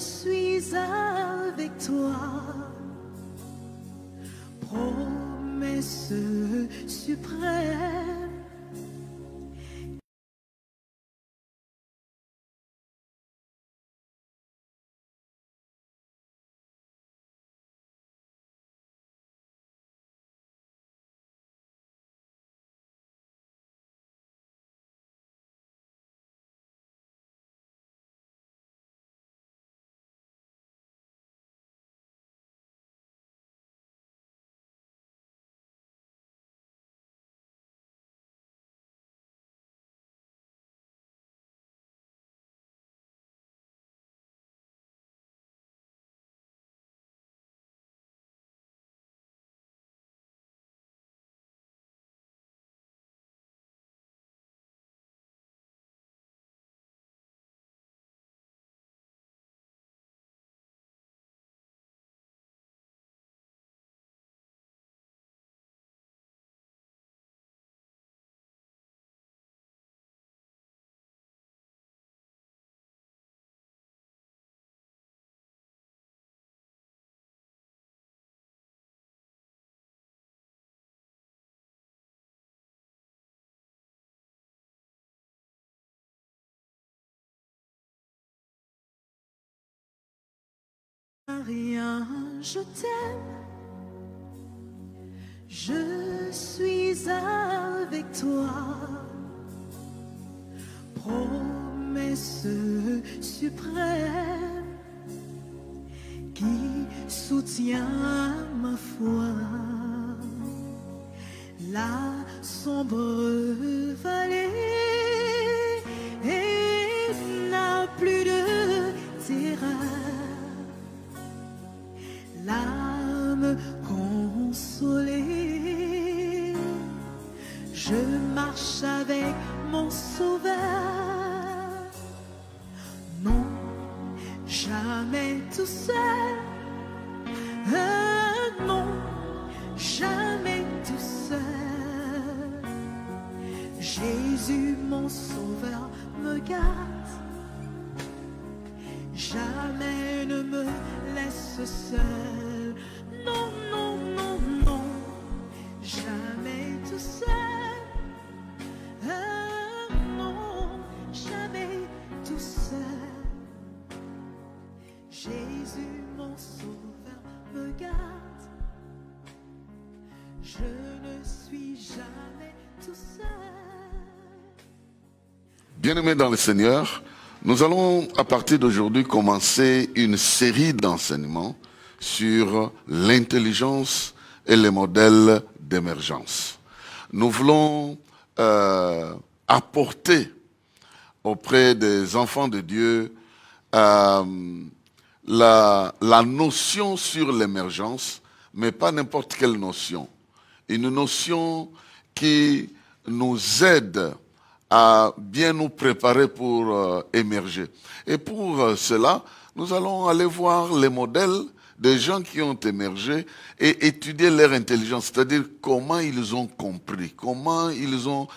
suis avec toi. Promesse suprême. Rien, je t'aime, je suis avec toi. Promesse suprême qui soutient ma foi. La sombre vallée n'a plus de terreur. L'âme consolée, je marche avec mon Sauveur. Non, jamais tout seul. Non, jamais tout seul. Jésus, mon Sauveur, me garde. Jamais ne me laisse seul. Non, non, non, non. Jamais tout seul. Non, jamais tout seul. Jésus, mon Sauveur, me garde. Je ne suis jamais tout seul. Bien-aimés dans le Seigneur, nous allons à partir d'aujourd'hui commencer une série d'enseignements sur l'intelligence et les modèles d'émergence. Nous voulons apporter auprès des enfants de Dieu la notion sur l'émergence, mais pas n'importe quelle notion. Une notion qui nous aide à bien nous préparer pour émerger. Et pour cela, nous allons aller voir les modèles des gens qui ont émergé et étudier leur intelligence, c'est-à-dire comment ils ont compris, comment ils ont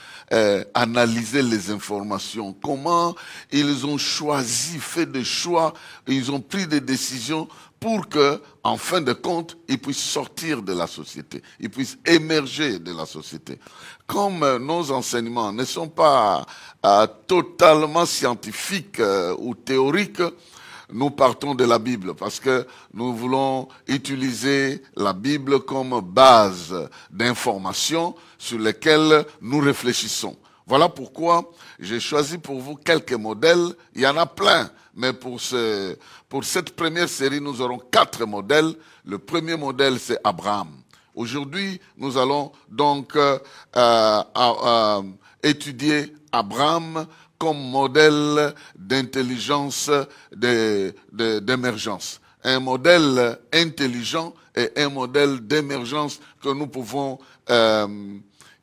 analysé les informations, comment ils ont choisi, fait des choix, ils ont pris des décisions pour que, en fin de compte, ils puissent sortir de la société, ils puissent émerger de la société. Comme nos enseignements ne sont pas totalement scientifiques ou théoriques, nous partons de la Bible parce que nous voulons utiliser la Bible comme base d'information sur lesquelles nous réfléchissons. Voilà pourquoi j'ai choisi pour vous quelques modèles. Il y en a plein, mais pour cette première série, nous aurons 4 modèles. Le premier modèle, c'est Abraham. Aujourd'hui, nous allons donc étudier Abraham comme modèle d'intelligence, d'émergence. Un modèle intelligent et un modèle d'émergence que nous pouvons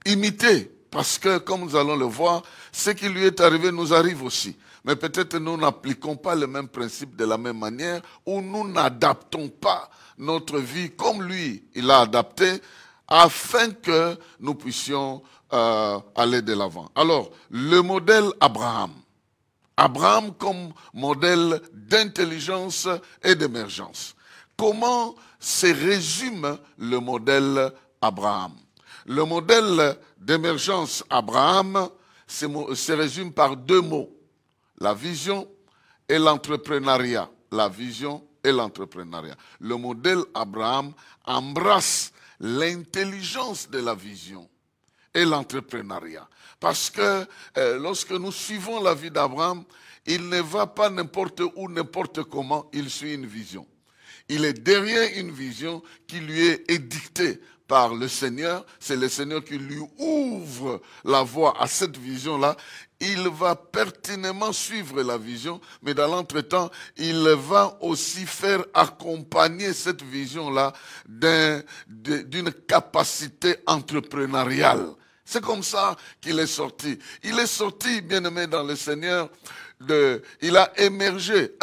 imiter. Parce que, comme nous allons le voir, ce qui lui est arrivé nous arrive aussi. Mais peut-être nous n'appliquons pas le même principe de la même manière ou nous n'adaptons pas notre vie comme lui, il a adapté afin que nous puissions aller de l'avant. Alors, le modèle Abraham. Abraham comme modèle d'intelligence et d'émergence. Comment se résume le modèle Abraham? Le modèle d'émergence Abraham se résume par deux mots, la vision et l'entrepreneuriat. La vision et l'entrepreneuriat. Le modèle Abraham embrasse l'intelligence de la vision et l'entrepreneuriat. Parce que lorsque nous suivons la vie d'Abraham, il ne va pas n'importe où, n'importe comment, il suit une vision. Il est derrière une vision qui lui est édictée par le Seigneur. C'est le Seigneur qui lui ouvre la voie à cette vision-là. Il va pertinemment suivre la vision, mais dans l'entretemps, il va aussi faire accompagner cette vision-là d'une capacité entrepreneuriale. C'est comme ça qu'il est sorti. Il est sorti, bien-aimé dans le Seigneur, il a émergé,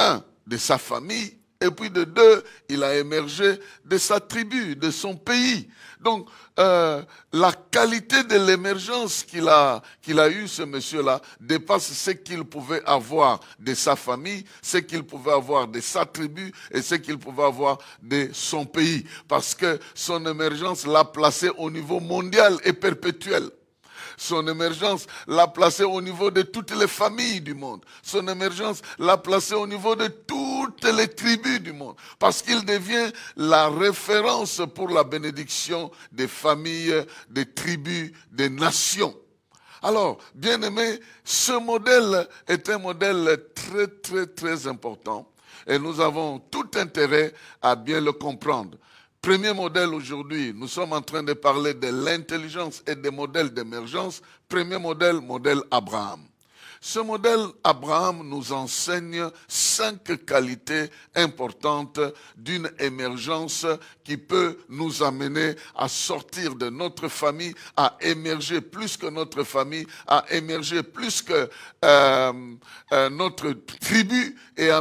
de sa famille, et puis de deux, il a émergé de sa tribu, de son pays. Donc, la qualité de l'émergence qu'il a eu, ce monsieur-là, dépasse ce qu'il pouvait avoir de sa famille, ce qu'il pouvait avoir de sa tribu et ce qu'il pouvait avoir de son pays. Parce que son émergence l'a placé au niveau mondial et perpétuel. Son émergence l'a placé au niveau de toutes les familles du monde. Son émergence l'a placé au niveau de toutes les tribus du monde. Parce qu'il devient la référence pour la bénédiction des familles, des tribus, des nations. Alors, bien aimé, ce modèle est un modèle très, très, très important. Et nous avons tout intérêt à bien le comprendre. Premier modèle aujourd'hui, nous sommes en train de parler de l'intelligence et des modèles d'émergence. Premier modèle, modèle Abraham. Ce modèle Abraham nous enseigne 5 qualités importantes d'une émergence qui peut nous amener à sortir de notre famille, à émerger plus que notre famille, à émerger plus que notre tribu et à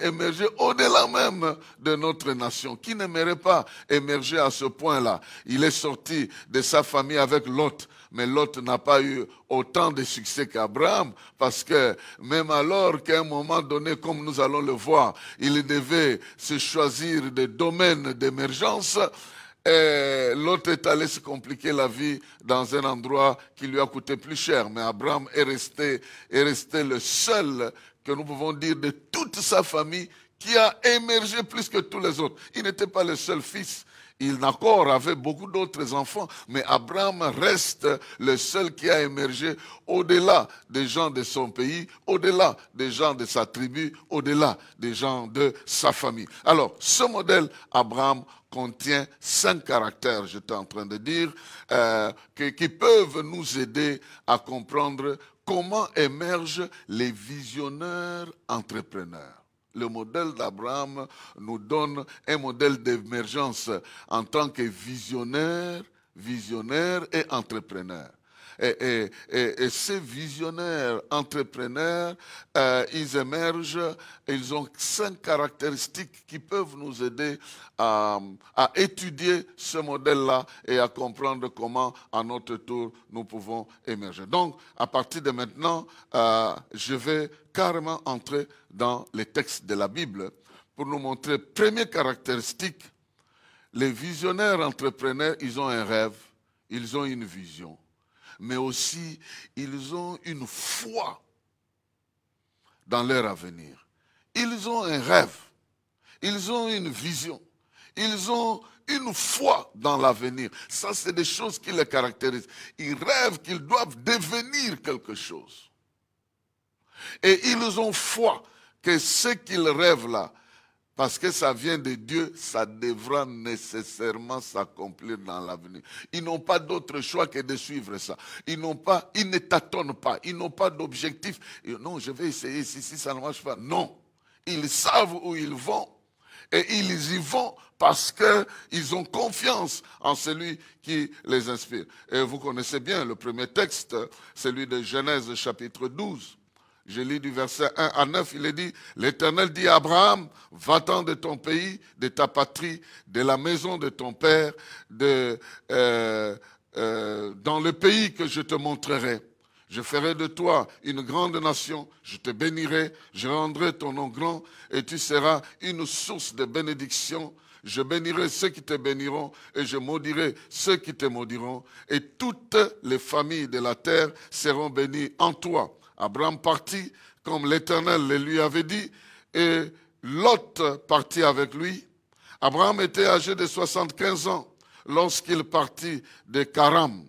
émerger au-delà même de notre nation. Qui n'aimerait pas émerger à ce point-là? Il est sorti de sa famille avec Lot. Mais Lot n'a pas eu autant de succès qu'Abraham, parce que même alors qu'à un moment donné, comme nous allons le voir, il devait se choisir des domaines d'émergence, Lot est allé se compliquer la vie dans un endroit qui lui a coûté plus cher. Mais Abraham est resté le seul, que nous pouvons dire, de toute sa famille qui a émergé plus que tous les autres. Il n'était pas le seul fils. Nahor avait beaucoup d'autres enfants, mais Abraham reste le seul qui a émergé au-delà des gens de son pays, au-delà des gens de sa tribu, au-delà des gens de sa famille. Alors, ce modèle Abraham contient 5 caractères, j'étais en train de dire, qui peuvent nous aider à comprendre comment émergent les visionnaires entrepreneurs. Le modèle d'Abraham nous donne un modèle d'émergence en tant que visionnaire et entrepreneur. Et ces visionnaires entrepreneurs, ils émergent, ils ont 5 caractéristiques qui peuvent nous aider à étudier ce modèle-là et à comprendre comment, à notre tour, nous pouvons émerger. Donc, à partir de maintenant, je vais carrément entrer dans les textes de la Bible pour nous montrer, première caractéristique, les visionnaires entrepreneurs, ils ont un rêve, ils ont une vision. Mais aussi, ils ont une foi dans leur avenir. Ils ont un rêve, ils ont une vision, ils ont une foi dans l'avenir. Ça, c'est des choses qui les caractérisent. Ils rêvent qu'ils doivent devenir quelque chose. Et ils ont foi que ce qu'ils rêvent là, parce que ça vient de Dieu, ça devra nécessairement s'accomplir dans l'avenir. Ils n'ont pas d'autre choix que de suivre ça. Ils ne tâtonnent pas. Ils n'ont pas d'objectif. Non, je vais essayer, si ça ne marche pas. Non. Ils savent où ils vont. Et ils y vont parce qu'ils ont confiance en celui qui les inspire. Et vous connaissez bien le premier texte, celui de Genèse chapitre 12. Je lis du verset 1 à 9, il est dit, l'Éternel dit à Abraham, va-t'en de ton pays, de ta patrie, de la maison de ton père, dans le pays que je te montrerai. Je ferai de toi une grande nation, je te bénirai, je rendrai ton nom grand et tu seras une source de bénédiction. Je bénirai ceux qui te béniront et je maudirai ceux qui te maudiront. Et toutes les familles de la terre seront bénies en toi. Abraham partit comme l'Éternel le lui avait dit et Lot partit avec lui. Abraham était âgé de 75 ans lorsqu'il partit de Karam.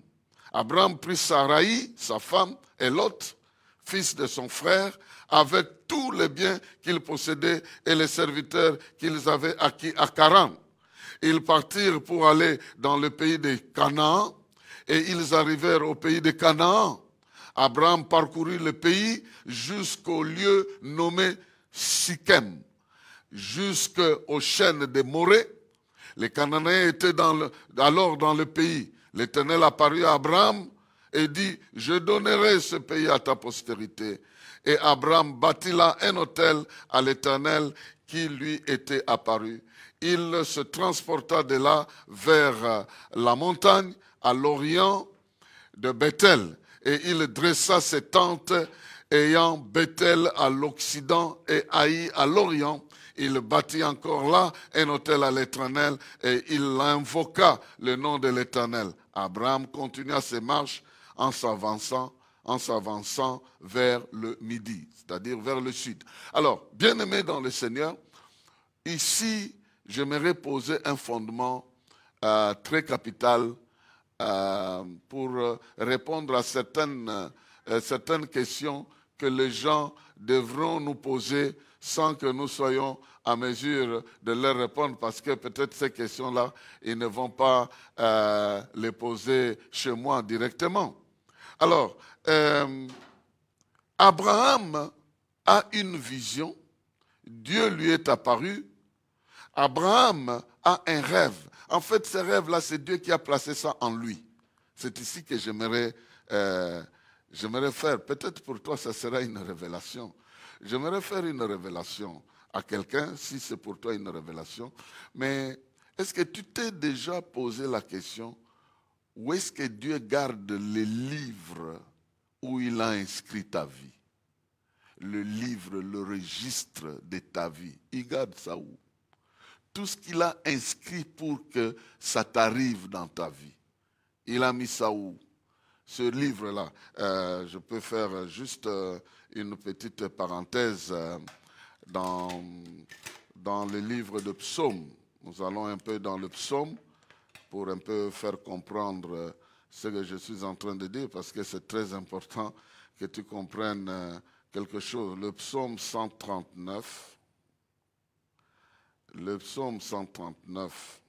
Abraham prit Sarai, sa femme, et Lot, fils de son frère, avec tous les biens qu'ils possédaient et les serviteurs qu'ils avaient acquis à Karan. Ils partirent pour aller dans le pays de Canaan, et ils arrivèrent au pays de Canaan. Abraham parcourut le pays jusqu'au lieu nommé Sichem, jusqu'aux chaînes de Morée. Les Cananéens étaient alors dans le pays. L'Éternel apparut à Abraham et dit, « Je donnerai ce pays à ta postérité. » Et Abraham bâtit là un autel à l'Éternel qui lui était apparu. Il se transporta de là vers la montagne à l'orient de Bethel. Et il dressa ses tentes ayant Bethel à l'occident et Haï à l'orient. Il bâtit encore là un autel à l'Éternel et il invoqua le nom de l'Éternel. Abraham continua ses marches en s'avançant vers le midi, c'est-à-dire vers le sud. Alors, bien-aimés dans le Seigneur, ici, j'aimerais poser un fondement très capital pour répondre à certaines questions que les gens devront nous poser sans que nous soyons à mesure de leur répondre, parce que peut-être ces questions-là, ils ne vont pas les poser chez moi directement. Alors, Abraham a une vision, Dieu lui est apparu, Abraham a un rêve. En fait, ce rêve-là, c'est Dieu qui a placé ça en lui. C'est ici que j'aimerais faire. Peut-être pour toi, ça sera une révélation. J'aimerais faire une révélation à quelqu'un, si c'est pour toi une révélation. Mais est-ce que tu t'es déjà posé la question, où est-ce que Dieu garde les livres où il a inscrit ta vie? Le livre, le registre de ta vie, il garde ça où? Tout ce qu'il a inscrit pour que ça t'arrive dans ta vie, il a mis ça où? Ce livre-là, je peux faire juste une petite parenthèse dans le livre de Psaume. Nous allons un peu dans le Psaume pour un peu faire comprendre ce que je suis en train de dire, parce que c'est très important que tu comprennes quelque chose. Le Psaume 139, le Psaume 139,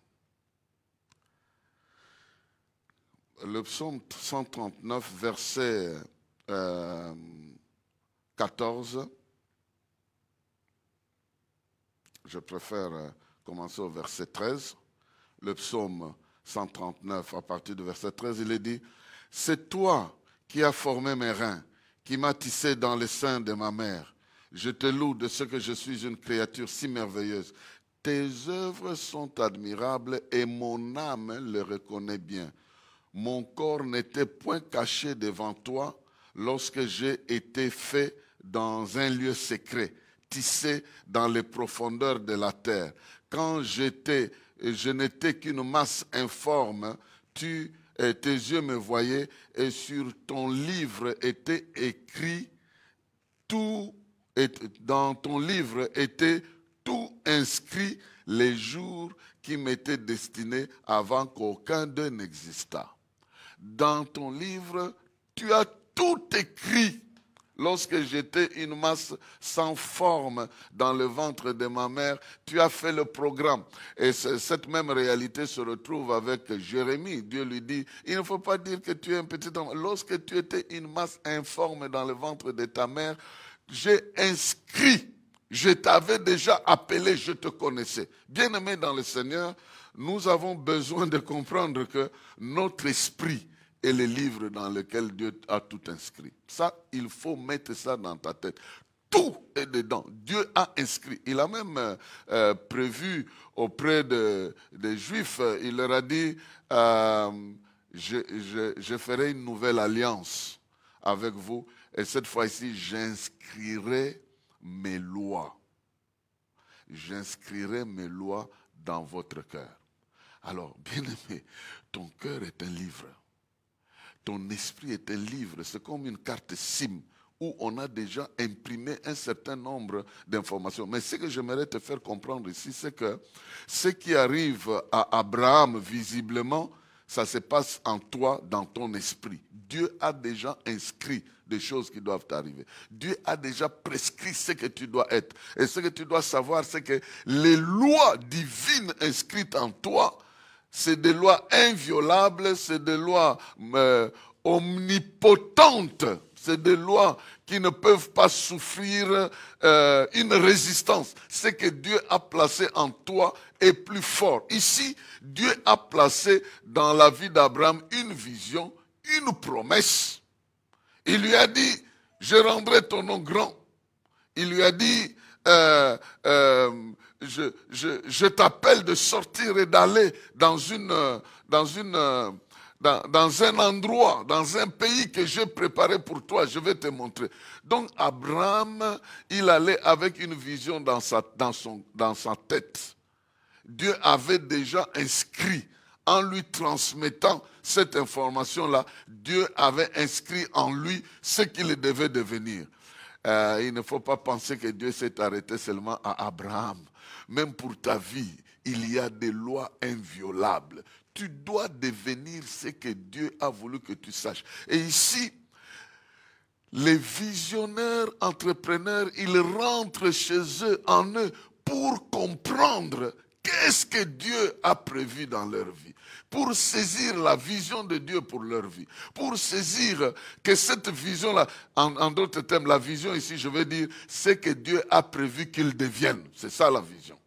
le Psaume 139, verset 14. Je préfère commencer au verset 13. Le Psaume 139, à partir du verset 13, il est dit, « C'est toi qui as formé mes reins, qui m'as tissé dans le sein de ma mère. Je te loue de ce que je suis une créature si merveilleuse. Tes œuvres sont admirables et mon âme le reconnaît bien. Mon corps n'était point caché devant toi lorsque j'ai été fait dans un lieu secret, tissé dans les profondeurs de la terre. Quand je n'étais qu'une masse informe, tes yeux me voyaient et sur ton livre était écrit tout, dans ton livre était tout inscrit les jours qui m'étaient destinés avant qu'aucun d'eux n'existât. Dans ton livre, tu as tout écrit. Lorsque j'étais une masse sans forme dans le ventre de ma mère, tu as fait le programme. Et cette même réalité se retrouve avec Jérémie. Dieu lui dit, il ne faut pas dire que tu es un petit homme. Lorsque tu étais une masse informe dans le ventre de ta mère, j'ai inscrit, je t'avais déjà appelé, je te connaissais. Bien-aimé dans le Seigneur, nous avons besoin de comprendre que notre esprit est le livre dans lequel Dieu a tout inscrit. Ça, il faut mettre ça dans ta tête. Tout est dedans. Dieu a inscrit. Il a même prévu auprès des Juifs, il leur a dit, je ferai une nouvelle alliance avec vous. Et cette fois-ci, j'inscrirai mes lois. J'inscrirai mes lois dans votre cœur. Alors, bien-aimé, ton cœur est un livre. Ton esprit est un livre. C'est comme une carte SIM où on a déjà imprimé un certain nombre d'informations. Mais ce que j'aimerais te faire comprendre ici, c'est que ce qui arrive à Abraham, visiblement, ça se passe en toi, dans ton esprit. Dieu a déjà inscrit des choses qui doivent t'arriver. Dieu a déjà prescrit ce que tu dois être. Et ce que tu dois savoir, c'est que les lois divines inscrites en toi, c'est des lois inviolables, c'est des lois omnipotentes. C'est des lois qui ne peuvent pas souffrir une résistance. Ce que Dieu a placé en toi est plus fort. Ici, Dieu a placé dans la vie d'Abraham une vision, une promesse. Il lui a dit, je rendrai ton nom grand. Il lui a dit, je t'appelle de sortir et d'aller dans un endroit, dans un pays que j'ai préparé pour toi, je vais te montrer. Donc Abraham, il allait avec une vision dans sa tête. Dieu avait déjà inscrit, en lui transmettant cette information-là, Dieu avait inscrit en lui ce qu'il devait devenir. Il ne faut pas penser que Dieu s'est arrêté seulement à Abraham. Même pour ta vie, il y a des lois inviolables. Tu dois devenir ce que Dieu a voulu que tu saches. Et ici, les visionnaires, entrepreneurs, ils rentrent chez eux, en eux, pour comprendre qu'est-ce que Dieu a prévu dans leur vie. Pour saisir la vision de Dieu pour leur vie. Pour saisir que cette vision-là, en d'autres termes, la vision ici, je veux dire, c'est que Dieu a prévu qu'ils deviennent. C'est ça la vision.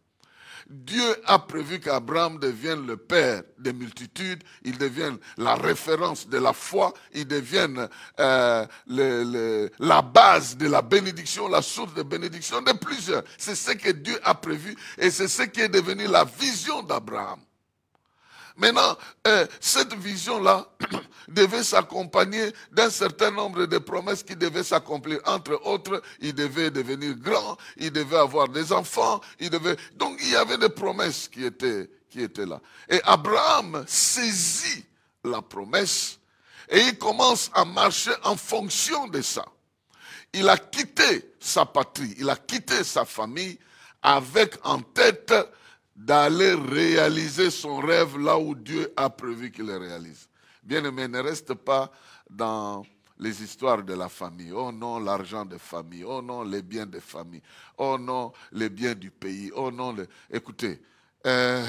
Dieu a prévu qu'Abraham devienne le père des multitudes, il devienne la référence de la foi, il devienne la base de la bénédiction, la source de bénédiction de plusieurs. C'est ce que Dieu a prévu et c'est ce qui est devenu la vision d'Abraham. Maintenant, cette vision-là devait s'accompagner d'un certain nombre de promesses qui devaient s'accomplir. Entre autres, il devait devenir grand, il devait avoir des enfants, donc il y avait des promesses qui étaient là. Et Abraham saisit la promesse et il commence à marcher en fonction de ça. Il a quitté sa patrie, il a quitté sa famille avec en tête d'aller réaliser son rêve là où Dieu a prévu qu'il le réalise. Bien-aimé, ne reste pas dans les histoires de la famille. Oh non, l'argent de famille. Oh non, les biens de famille. Oh non, les biens du pays. Oh non, écoutez, la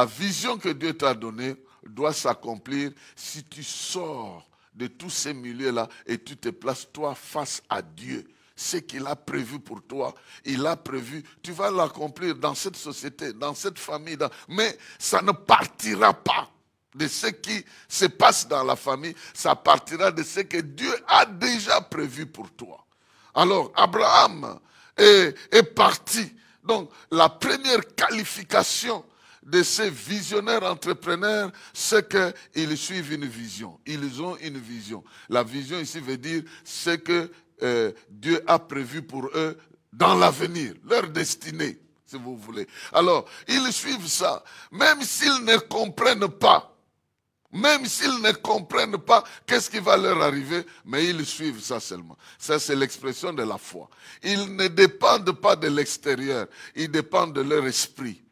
vision que Dieu t'a donnée doit s'accomplir si tu sors de tous ces milieux-là et tu te places toi face à Dieu. Ce qu'il a prévu pour toi, il a prévu, tu vas l'accomplir dans cette société, dans cette famille, mais ça ne partira pas de ce qui se passe dans la famille, ça partira de ce que Dieu a déjà prévu pour toi. Alors, Abraham est parti. Donc, la première qualification de ces visionnaires entrepreneurs, c'est qu'ils suivent une vision. Ils ont une vision. La vision ici veut dire ce que Dieu a prévu pour eux dans l'avenir, leur destinée, si vous voulez. Alors, ils suivent ça, même s'ils ne comprennent pas. Même s'ils ne comprennent pas qu'est-ce qui va leur arriver, mais ils suivent ça seulement. Ça, c'est l'expression de la foi. Ils ne dépendent pas de l'extérieur, ils dépendent de leur esprit.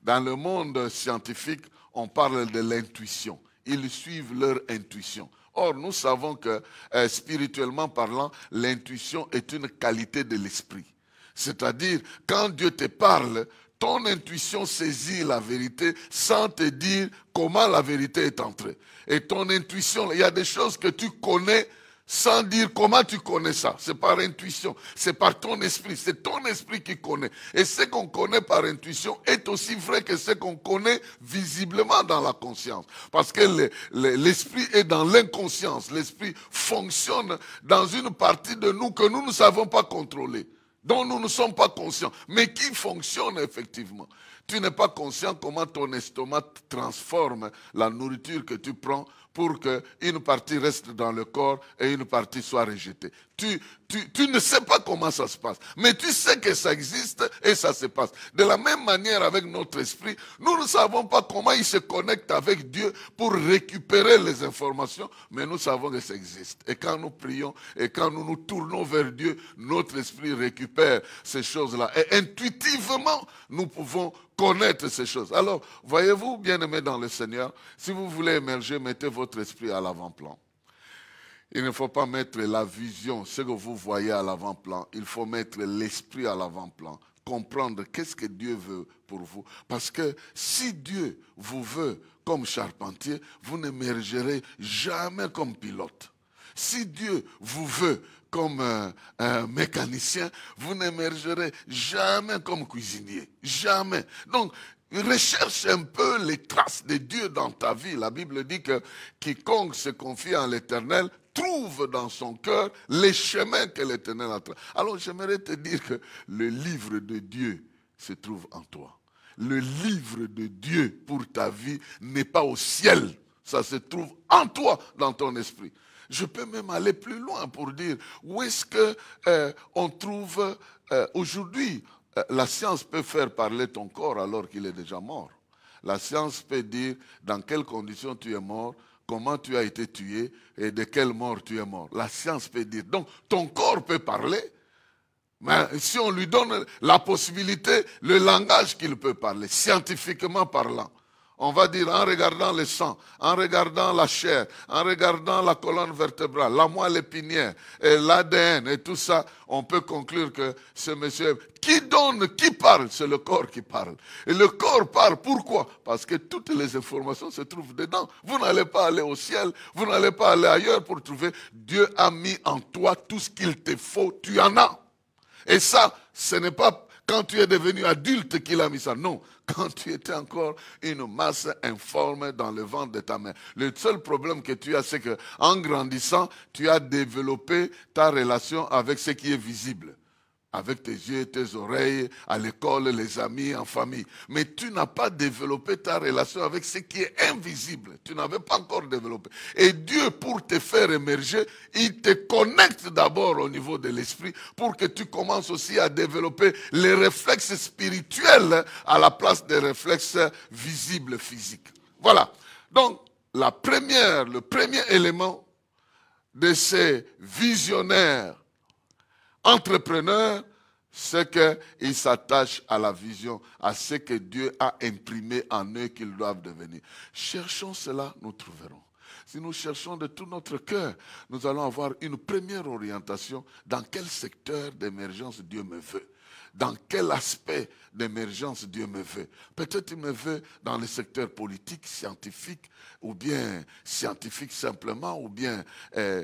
Dans le monde scientifique, on parle de l'intuition. Ils suivent leur intuition. Or, nous savons que, spirituellement parlant, l'intuition est une qualité de l'esprit. C'est-à-dire, quand Dieu te parle, ton intuition saisit la vérité sans te dire comment la vérité est entrée. Et ton intuition, il y a des choses que tu connais sans dire comment tu connais ça. C'est par intuition, c'est par ton esprit, c'est ton esprit qui connaît. Et ce qu'on connaît par intuition est aussi vrai que ce qu'on connaît visiblement dans la conscience. Parce que l'esprit est dans l'inconscience, l'esprit fonctionne dans une partie de nous que nous ne savons pas contrôler, dont nous ne sommes pas conscients, mais qui fonctionne effectivement. Tu n'es pas conscient comment ton estomac transforme la nourriture que tu prends pour qu'une partie reste dans le corps et une partie soit rejetée. Tu ne sais pas comment ça se passe, mais tu sais que ça existe et ça se passe. De la même manière avec notre esprit, nous ne savons pas comment il se connecte avec Dieu pour récupérer les informations, mais nous savons que ça existe. Et quand nous prions et quand nous nous tournons vers Dieu, notre esprit récupère ces choses-là. Et intuitivement, nous pouvons connaître ces choses. Alors, voyez-vous, bien-aimés dans le Seigneur, si vous voulez émerger, mettez votre esprit à l'avant-plan. Il ne faut pas mettre la vision, ce que vous voyez à l'avant-plan. Il faut mettre l'esprit à l'avant-plan. Comprendre qu'est-ce que Dieu veut pour vous. Parce que si Dieu vous veut comme charpentier, vous n'émergerez jamais comme pilote. Si Dieu vous veut comme un mécanicien, vous n'émergerez jamais comme cuisinier. Jamais. Donc, recherche un peu les traces de Dieu dans ta vie. La Bible dit que quiconque se confie en l'Éternel trouve dans son cœur les chemins que l'Éternel a tracés. Alors j'aimerais te dire que le livre de Dieu se trouve en toi. Le livre de Dieu pour ta vie n'est pas au ciel. Ça se trouve en toi, dans ton esprit. Je peux même aller plus loin pour dire où est-ce que on trouve aujourd'hui. La science peut faire parler ton corps alors qu'il est déjà mort. La science peut dire dans quelles conditions tu es mort, comment tu as été tué et de quelle mort tu es mort. La science peut dire. Donc, ton corps peut parler, mais si on lui donne la possibilité, le langage qu'il peut parler, scientifiquement parlant, on va dire en regardant le sang, en regardant la chair, en regardant la colonne vertébrale, la moelle épinière, l'ADN et tout ça, on peut conclure que ce monsieur, qui donne, qui parle, c'est le corps qui parle. Et le corps parle, pourquoi? Parce que toutes les informations se trouvent dedans. Vous n'allez pas aller au ciel, vous n'allez pas aller ailleurs pour trouver. Dieu a mis en toi tout ce qu'il te faut, tu en as. Et ça, ce n'est pas quand tu es devenu adulte qu'il a mis ça, non. Quand tu étais encore une masse informe dans le ventre de ta mère. Le seul problème que tu as, c'est qu'en grandissant, tu as développé ta relation avec ce qui est visible. Avec tes yeux, tes oreilles, à l'école, les amis, en famille. Mais tu n'as pas développé ta relation avec ce qui est invisible. Tu n'avais pas encore développé. Et Dieu, pour te faire émerger, il te connecte d'abord au niveau de l'esprit pour que tu commences aussi à développer les réflexes spirituels à la place des réflexes visibles, physiques. Voilà. Donc, le premier élément de ces visionnaires entrepreneur, c'est qu'ils s'attachent à la vision, à ce que Dieu a imprimé en eux qu'ils doivent devenir. Cherchons cela, nous trouverons. Si nous cherchons de tout notre cœur, nous allons avoir une première orientation dans quel secteur d'émergence Dieu me veut. Dans quel aspect d'émergence Dieu me veut. Peut-être il me veut dans le secteur politique, scientifique, ou bien scientifique simplement, ou bien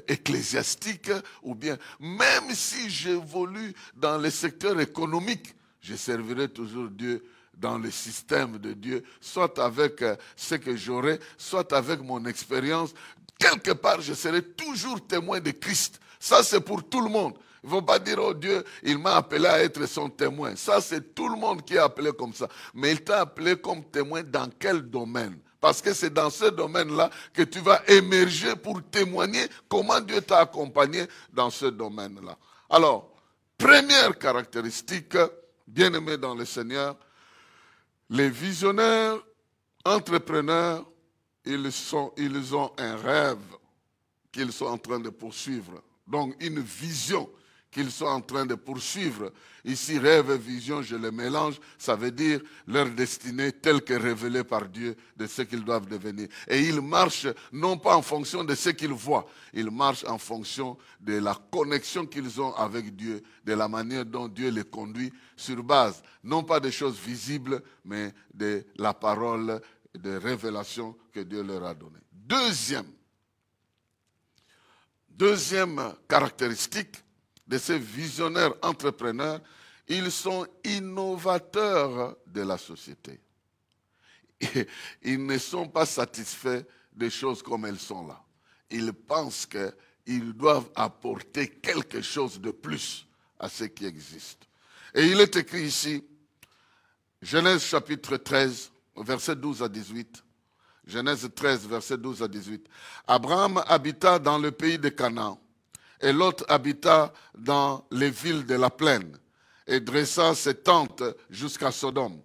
ecclésiastique, ou bien, même si j'évolue dans le secteur économique, je servirai toujours Dieu dans le système de Dieu, soit avec ce que j'aurai, soit avec mon expérience. Quelque part, je serai toujours témoin de Christ. Ça, c'est pour tout le monde. Il ne faut pas dire, oh Dieu, il m'a appelé à être son témoin. Ça, c'est tout le monde qui est appelé comme ça. Mais il t'a appelé comme témoin dans quel domaine? Parce que c'est dans ce domaine-là que tu vas émerger pour témoigner comment Dieu t'a accompagné dans ce domaine-là. Alors, première caractéristique, bien-aimé dans le Seigneur, les visionnaires, entrepreneurs, ils ont un rêve qu'ils sont en train de poursuivre. Donc, une vision qu'ils sont en train de poursuivre. Ici, rêve et vision, je les mélange, ça veut dire leur destinée telle que révélée par Dieu de ce qu'ils doivent devenir. Et ils marchent non pas en fonction de ce qu'ils voient, ils marchent en fonction de la connexion qu'ils ont avec Dieu, de la manière dont Dieu les conduit sur base, non pas des choses visibles, mais de la parole de révélation que Dieu leur a donnée. Deuxième caractéristique de ces visionnaires entrepreneurs, ils sont innovateurs de la société. Et ils ne sont pas satisfaits des choses comme elles sont là. Ils pensent qu'ils doivent apporter quelque chose de plus à ce qui existe. Et il est écrit ici, Genèse chapitre 13, verset 12 à 18. Genèse 13, verset 12 à 18. Abraham habita dans le pays de Canaan, et Lot habita dans les villes de la plaine, et dressa ses tentes jusqu'à Sodome.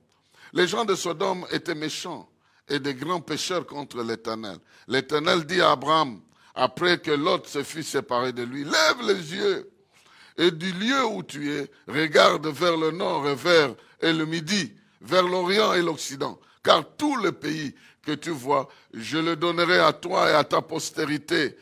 Les gens de Sodome étaient méchants et de grands pécheurs contre l'Éternel. L'Éternel dit à Abraham, après que Lot se fut séparé de lui, lève les yeux, et du lieu où tu es, regarde vers le nord et le midi, vers l'Orient et l'Occident, car tout le pays que tu vois, je le donnerai à toi et à ta postérité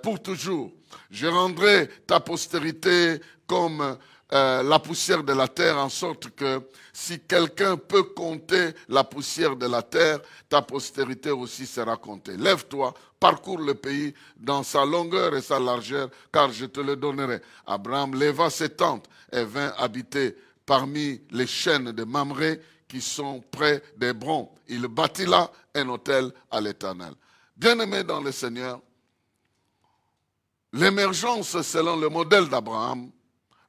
pour toujours. Je rendrai ta postérité comme la poussière de la terre, en sorte que si quelqu'un peut compter la poussière de la terre, ta postérité aussi sera comptée. Lève-toi, parcours le pays dans sa longueur et sa largeur, car je te le donnerai. Abraham leva ses tentes et vint habiter parmi les chênes de Mamré qui sont près d'Hébron. Il bâtit là un autel à l'Éternel. Bien-aimés dans le Seigneur, l'émergence selon le modèle d'Abraham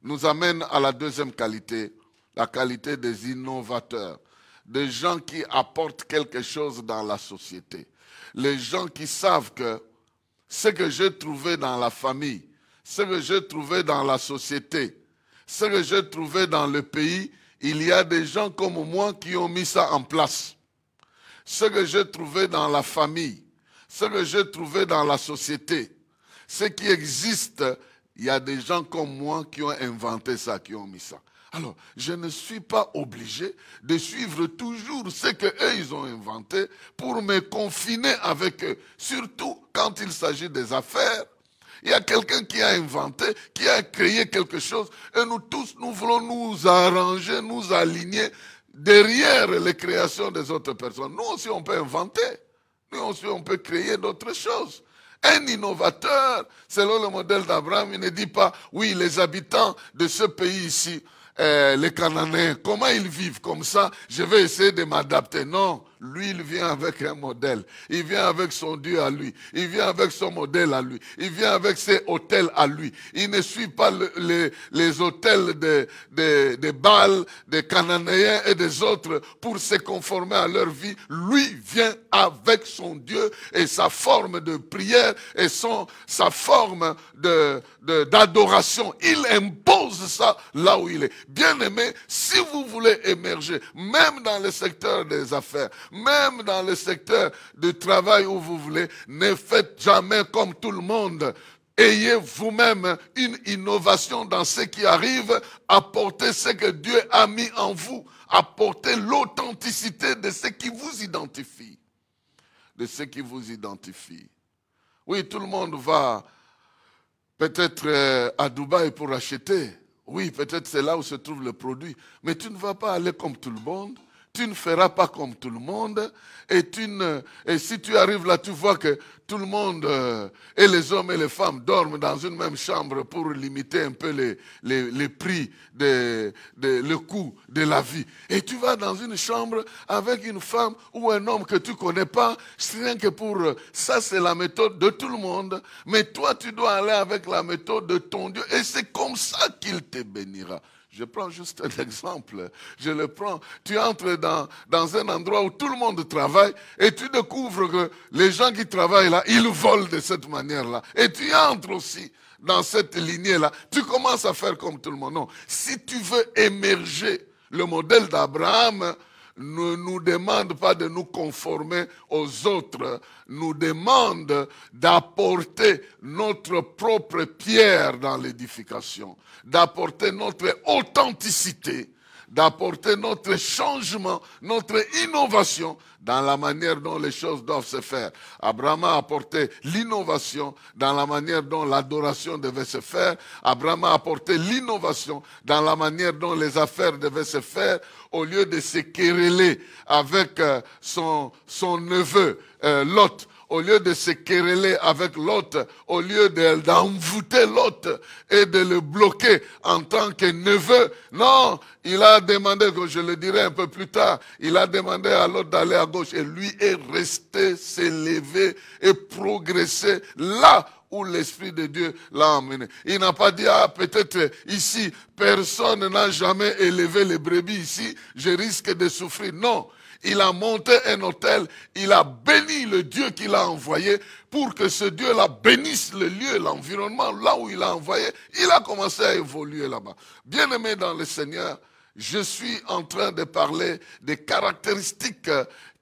nous amène à la deuxième qualité, la qualité des innovateurs, des gens qui apportent quelque chose dans la société. Les gens qui savent que ce que j'ai trouvé dans la famille, ce que j'ai trouvé dans la société, ce que j'ai trouvé dans le pays, il y a des gens comme moi qui ont mis ça en place. Ce que j'ai trouvé dans la famille, ce que j'ai trouvé dans la société, ce qui existe, il y a des gens comme moi qui ont inventé ça, qui ont mis ça. Alors, je ne suis pas obligé de suivre toujours ce qu'eux, ils ont inventé pour me confiner avec eux. Surtout quand il s'agit des affaires. Il y a quelqu'un qui a inventé, qui a créé quelque chose, et nous tous, nous voulons nous arranger, nous aligner derrière les créations des autres personnes. Nous aussi, on peut inventer. Nous aussi, on peut créer d'autres choses. Un innovateur, selon le modèle d'Abraham, il ne dit pas, oui, les habitants de ce pays ici, les Cananéens, comment ils vivent comme ça, je vais essayer de m'adapter. Non, lui, il vient avec un modèle. Il vient avec son Dieu à lui. Il vient avec son modèle à lui. Il vient avec ses hôtels à lui. Il ne suit pas les hôtels des Baals, des Cananéens et des autres pour se conformer à leur vie. Lui vient avec son Dieu et sa forme de prière et sa forme d'adoration. Il impose ça là où il est. Bien-aimé, si vous voulez émerger, même dans le secteur des affaires, même dans le secteur du travail où vous voulez, ne faites jamais comme tout le monde. Ayez vous-même une innovation dans ce qui arrive, apportez ce que Dieu a mis en vous, apportez l'authenticité de ce qui vous identifie. De ce qui vous identifie. Oui, tout le monde va peut-être à Dubaï pour acheter. Oui, peut-être c'est là où se trouve le produit. Mais tu ne vas pas aller comme tout le monde. Tu ne feras pas comme tout le monde. Et si tu arrives là, tu vois que tout le monde, et les hommes et les femmes, dorment dans une même chambre pour limiter un peu les prix, le coût de la vie. Et tu vas dans une chambre avec une femme ou un homme que tu ne connais pas, c'est rien que pour... Ça, c'est la méthode de tout le monde. Mais toi, tu dois aller avec la méthode de ton Dieu. Et c'est comme ça qu'il te bénira. Je prends juste un exemple. Je le prends. Tu entres dans un endroit où tout le monde travaille et tu découvres que les gens qui travaillent là, ils volent de cette manière-là. Et tu entres aussi dans cette lignée-là. Tu commences à faire comme tout le monde. Non. Si tu veux émerger, le modèle d'Abraham ne nous demande pas de nous conformer aux autres, nous demande d'apporter notre propre pierre dans l'édification, d'apporter notre authenticité, d'apporter notre changement, notre innovation dans la manière dont les choses doivent se faire. Abraham a apporté l'innovation dans la manière dont l'adoration devait se faire. Abraham a apporté l'innovation dans la manière dont les affaires devaient se faire, au lieu de se quereller avec son neveu Lot. Au lieu de se quereller avec l'autre, au lieu d'envoûter l'autre et de le bloquer en tant que neveu, non, il a demandé, que je le dirai un peu plus tard, il a demandé à l'autre d'aller à gauche et lui est resté s'élever et progresser là où l'Esprit de Dieu l'a emmené. Il n'a pas dit, ah, peut-être ici, personne n'a jamais élevé les brebis ici, je risque de souffrir. Non, il a monté un autel, il a béni le Dieu qu'il a envoyé pour que ce Dieu-là bénisse le lieu, l'environnement, là où il a envoyé. Il a commencé à évoluer là-bas. Bien-aimé dans le Seigneur, je suis en train de parler des caractéristiques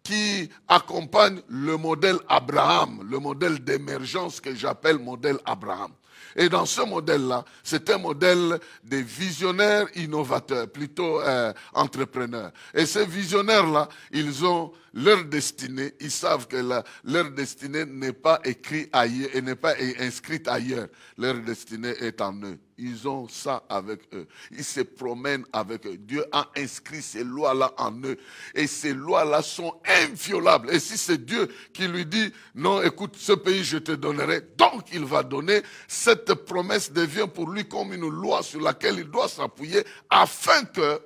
qui accompagnent le modèle Abraham, le modèle d'émergence que j'appelle modèle Abraham. Et dans ce modèle-là, c'est un modèle de visionnaires innovateurs, plutôt entrepreneurs. Et ces visionnaires-là, ils ont leur destinée, ils savent que leur destinée n'est pas écrite ailleurs et n'est pas inscrite ailleurs. Leur destinée est en eux. Ils ont ça avec eux. Ils se promènent avec eux. Dieu a inscrit ces lois-là en eux. Et ces lois-là sont inviolables. Et si c'est Dieu qui lui dit, non, écoute, ce pays je te donnerai, donc il va donner, cette promesse devient pour lui comme une loi sur laquelle il doit s'appuyer afin que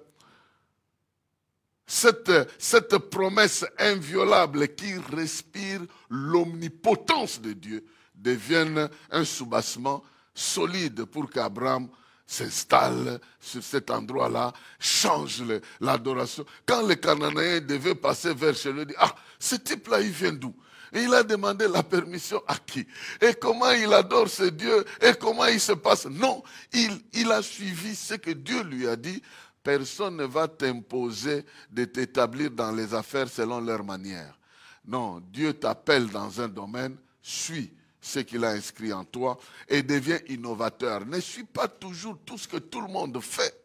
cette promesse inviolable qui respire l'omnipotence de Dieu devienne un soubassement solide pour qu'Abraham s'installe sur cet endroit-là, change l'adoration. Quand les Cananéens devaient passer vers chez lui, ah, ce type-là, il vient d'où? Et il a demandé la permission à qui? Et comment il adore ce Dieu? Et comment il se passe? Non, il a suivi ce que Dieu lui a dit. Personne ne va t'imposer de t'établir dans les affaires selon leur manière. Non, Dieu t'appelle dans un domaine, suis ce qu'il a inscrit en toi et deviens innovateur. Ne suis pas toujours tout ce que tout le monde fait,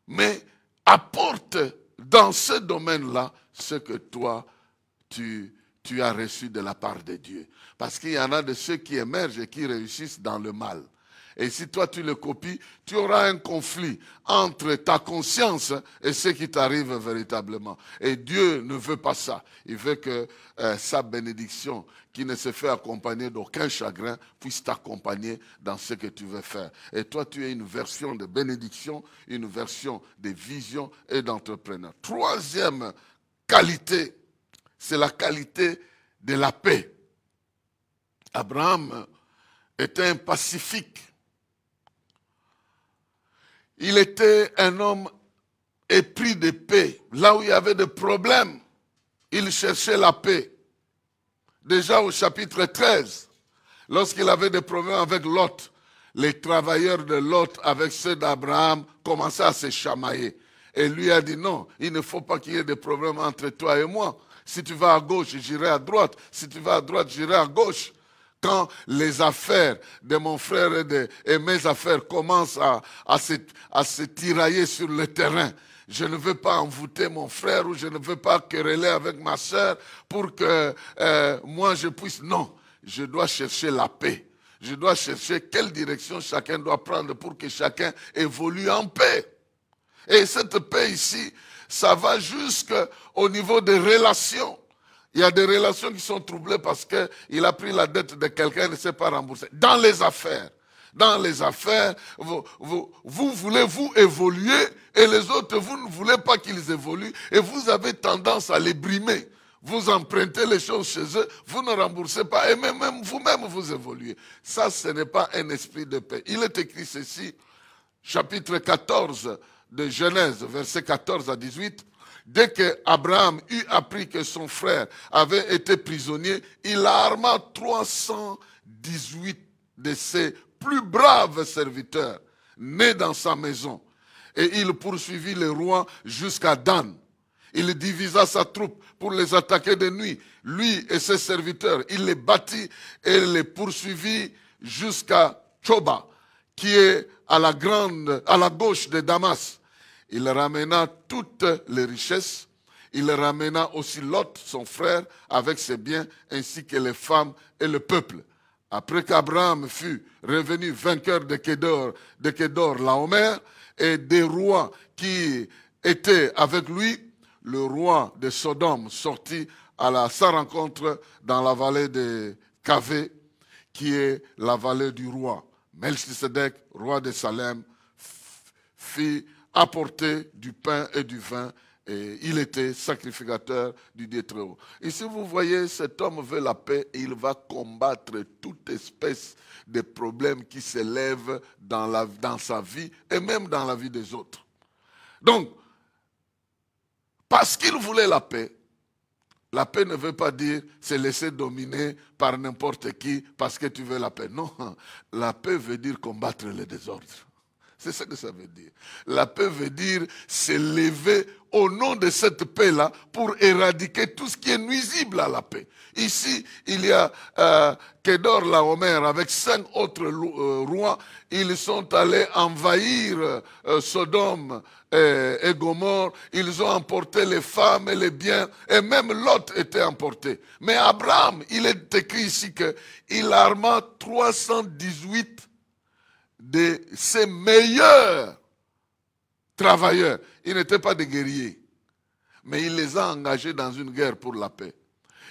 mais apporte dans ce domaine-là ce que toi, tu as reçu de la part de Dieu. Parce qu'il y en a de ceux qui émergent et qui réussissent dans le mal. Et si toi tu le copies, tu auras un conflit entre ta conscience et ce qui t'arrive véritablement. Et Dieu ne veut pas ça. Il veut que sa bénédiction, qui ne se fait accompagner d'aucun chagrin, puisse t'accompagner dans ce que tu veux faire. Et toi, tu es une version de bénédiction, une version de vision et d'entrepreneur. Troisième qualité, c'est la qualité de la paix. Abraham était un pacifique. Il était un homme épris de paix. Là où il y avait des problèmes, il cherchait la paix. Déjà au chapitre 13, lorsqu'il avait des problèmes avec Lot, les travailleurs de Lot avec ceux d'Abraham commençaient à se chamailler. Et lui a dit non, il ne faut pas qu'il y ait des problèmes entre toi et moi. Si tu vas à gauche, j'irai à droite. Si tu vas à droite, j'irai à gauche. Quand les affaires de mon frère et mes affaires commencent à se tirailler sur le terrain, je ne veux pas envoûter mon frère ou je ne veux pas quereller avec ma soeur pour que moi je puisse. Non, je dois chercher la paix. Je dois chercher quelle direction chacun doit prendre pour que chacun évolue en paix. Et cette paix ici, ça va jusqu'au niveau des relations. Il y a des relations qui sont troublées parce qu'il a pris la dette de quelqu'un et ne s'est pas remboursé. Dans les affaires, vous voulez vous évoluer et les autres, vous ne voulez pas qu'ils évoluent et vous avez tendance à les brimer. Vous empruntez les choses chez eux, vous ne remboursez pas et même vous-même vous évoluez. Ça, ce n'est pas un esprit de paix. Il est écrit ceci, chapitre 14 de Genèse, versets 14 à 18. Dès que Abraham eut appris que son frère avait été prisonnier, il arma 318 de ses plus braves serviteurs, nés dans sa maison. Et il poursuivit les rois jusqu'à Dan. Il divisa sa troupe pour les attaquer de nuit. Lui et ses serviteurs, il les battit et les poursuivit jusqu'à Choba, qui est à la gauche de Damas. Il ramena toutes les richesses. Il ramena aussi Lot, son frère, avec ses biens, ainsi que les femmes et le peuple. Après qu'Abraham fut revenu vainqueur de Kédor Laomer et des rois qui étaient avec lui, le roi de Sodome sortit à sa rencontre dans la vallée de Kavé, qui est la vallée du roi. Melchisedec, roi de Salem, fit apporter du pain et du vin Et il était sacrificateur du Dieu très haut. Et si vous voyez, cet homme veut la paix et il va combattre toute espèce de problèmes qui s'élèvent dans sa vie et même dans la vie des autres. Donc, parce qu'il voulait la paix ne veut pas dire se laisser dominer par n'importe qui parce que tu veux la paix. Non, la paix veut dire combattre le désordre. C'est ce que ça veut dire. La paix veut dire se lever au nom de cette paix-là pour éradiquer tout ce qui est nuisible à la paix. Ici, il y a Kedor Laomer avec 5 autres rois. Ils sont allés envahir Sodome et Gomorrhe. Ils ont emporté les femmes et les biens. Et même Lot était emporté. Mais Abraham, il est écrit ici qu'il arma 318 de ses meilleurs travailleurs. Ils n'étaient pas des guerriers, mais il les a engagés dans une guerre pour la paix.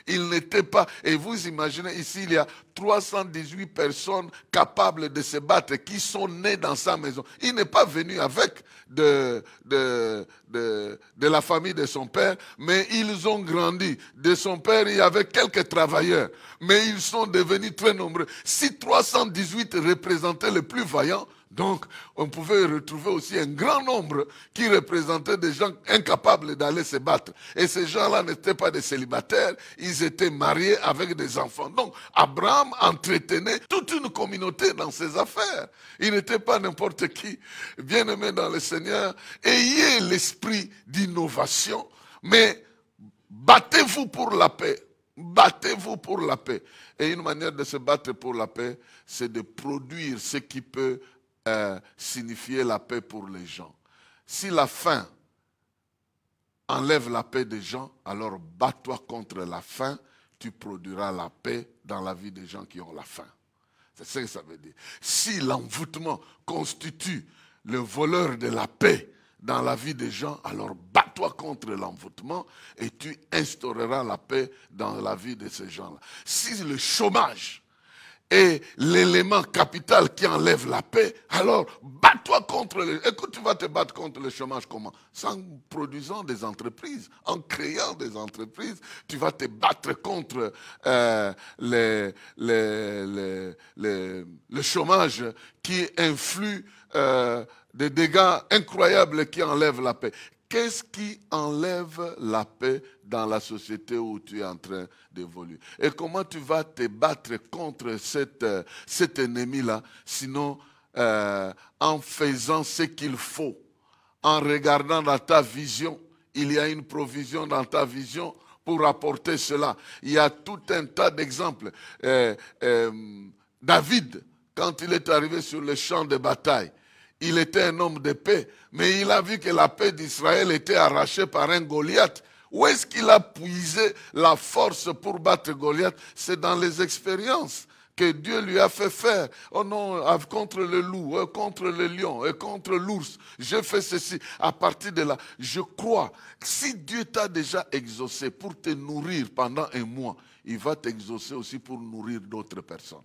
Ils n'étaient pas, et vous imaginez, ici il y a 318 personnes capables de se battre qui sont nées dans sa maison. Il n'est pas venu avec de la famille de son père, mais ils ont grandi. De son père, il y avait quelques travailleurs, mais ils sont devenus très nombreux. Si 318 représentaient les plus vaillants, donc on pouvait retrouver aussi un grand nombre qui représentaient des gens incapables d'aller se battre. Et ces gens-là n'étaient pas des célibataires, ils étaient mariés avec des enfants. Donc Abraham entretenait toute une communauté dans ses affaires. Il n'était pas n'importe qui. Bien-aimés dans le Seigneur, ayez l'esprit d'innovation, mais battez-vous pour la paix. Battez-vous pour la paix. Et une manière de se battre pour la paix, c'est de produire ce qui peut signifier la paix pour les gens. Si la faim enlève la paix des gens, alors bats-toi contre la faim, tu produiras la paix dans la vie des gens qui ont la faim. C'est ce que ça veut dire. Si l'envoûtement constitue le voleur de la paix dans la vie des gens, alors bats-toi contre l'envoûtement et tu instaureras la paix dans la vie de ces gens-là. Si le chômage est l'élément capital qui enlève la paix, alors bats-toi contre le... Écoute, tu vas te battre contre le chômage comment? En produisant des entreprises, en créant des entreprises. Tu vas te battre contre le chômage qui influe des dégâts incroyables qui enlèvent la paix. Qu'est-ce qui enlève la paix dans la société où tu es en train d'évoluer? Et comment tu vas te battre contre cet ennemi-là, sinon en faisant ce qu'il faut, en regardant dans ta vision, il y a une provision dans ta vision pour apporter cela. Il y a tout un tas d'exemples. David, quand il est arrivé sur le champ de bataille, il était un homme de paix, mais il a vu que la paix d'Israël était arrachée par un Goliath. Où est-ce qu'il a puisé la force pour battre Goliath? C'est dans les expériences que Dieu lui a fait faire. Oh non, contre le loup, contre le lion, et contre l'ours, je fais ceci. À partir de là, je crois que si Dieu t'a déjà exaucé pour te nourrir pendant un mois, il va t'exaucer aussi pour nourrir d'autres personnes.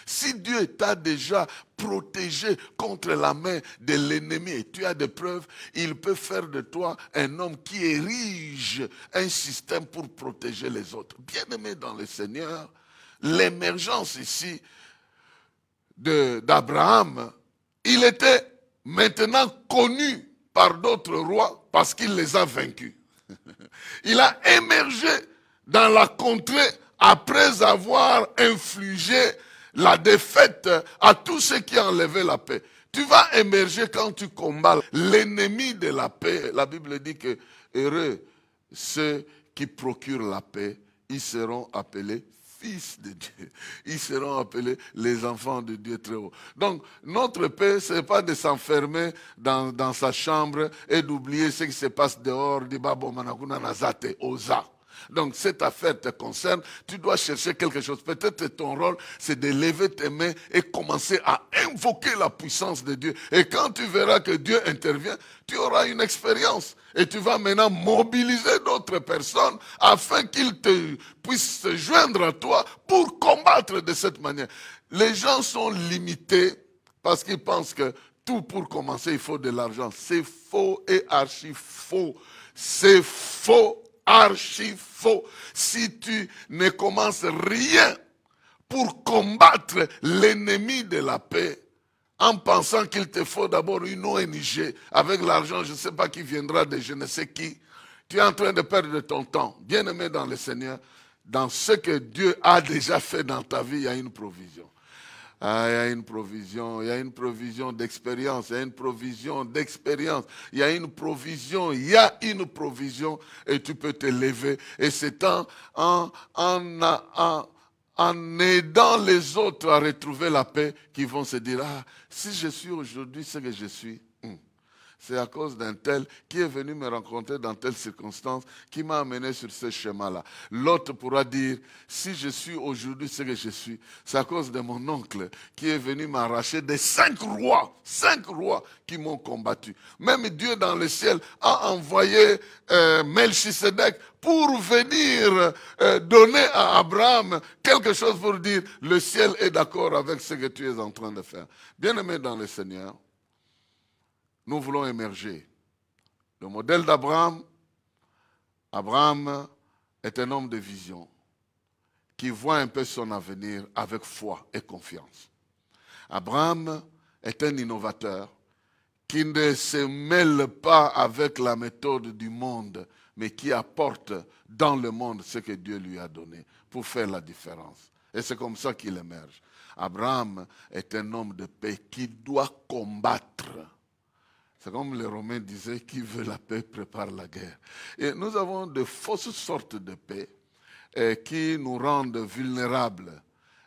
Si Dieu t'a déjà protégé contre la main de l'ennemi et tu as des preuves, il peut faire de toi un homme qui érige un système pour protéger les autres. Bien-aimé dans le Seigneur, l'émergence ici d'Abraham, il était maintenant connu par d'autres rois parce qu'il les a vaincus. Il a émergé dans la contrée après avoir infligé la défaite à tous ceux qui enlevaient la paix. Tu vas émerger quand tu combats l'ennemi de la paix. La Bible dit que heureux ceux qui procurent la paix, ils seront appelés fils de Dieu. Ils seront appelés les enfants de Dieu très haut. Donc, notre paix, ce n'est pas de s'enfermer dans sa chambre et d'oublier ce qui se passe dehors, di babo manakuna nazate, oza. Donc cette affaire te concerne, tu dois chercher quelque chose. Peut-être ton rôle, c'est de lever tes mains et commencer à invoquer la puissance de Dieu. Et quand tu verras que Dieu intervient, tu auras une expérience. Et tu vas maintenant mobiliser d'autres personnes afin qu'ils puissent se joindre à toi pour combattre de cette manière. Les gens sont limités parce qu'ils pensent que tout pour commencer, il faut de l'argent. C'est faux et archi faux. c'est faux, archi faux. Si tu ne commences rien pour combattre l'ennemi de la paix, en pensant qu'il te faut d'abord une ONG, avec l'argent, je ne sais pas qui viendra de je ne sais qui, tu es en train de perdre ton temps. Bien-aimé dans le Seigneur, dans ce que Dieu a déjà fait dans ta vie, il y a une provision. Ah, il y a une provision d'expérience, il y a une provision d'expérience, il y a une provision, et tu peux te lever. Et c'est en aidant les autres à retrouver la paix qu'ils vont se dire, ah, si je suis aujourd'hui ce que je suis, c'est à cause d'un tel qui est venu me rencontrer dans telle circonstance qui m'a amené sur ce chemin-là. L'autre pourra dire, si je suis aujourd'hui ce que je suis, c'est à cause de mon oncle qui est venu m'arracher des 5 rois qui m'ont combattu. Même Dieu dans le ciel a envoyé Melchisedec pour venir donner à Abraham quelque chose pour dire, le ciel est d'accord avec ce que tu es en train de faire. Bien-aimé dans le Seigneur, nous voulons émerger. Le modèle d'Abraham, Abraham est un homme de vision qui voit un peu son avenir avec foi et confiance. Abraham est un innovateur qui ne se mêle pas avec la méthode du monde, mais qui apporte dans le monde ce que Dieu lui a donné pour faire la différence. Et c'est comme ça qu'il émerge. Abraham est un homme de paix qui doit combattre. C'est comme les Romains disaient, qui veut la paix prépare la guerre. Et nous avons de fausses sortes de paix qui nous rendent vulnérables.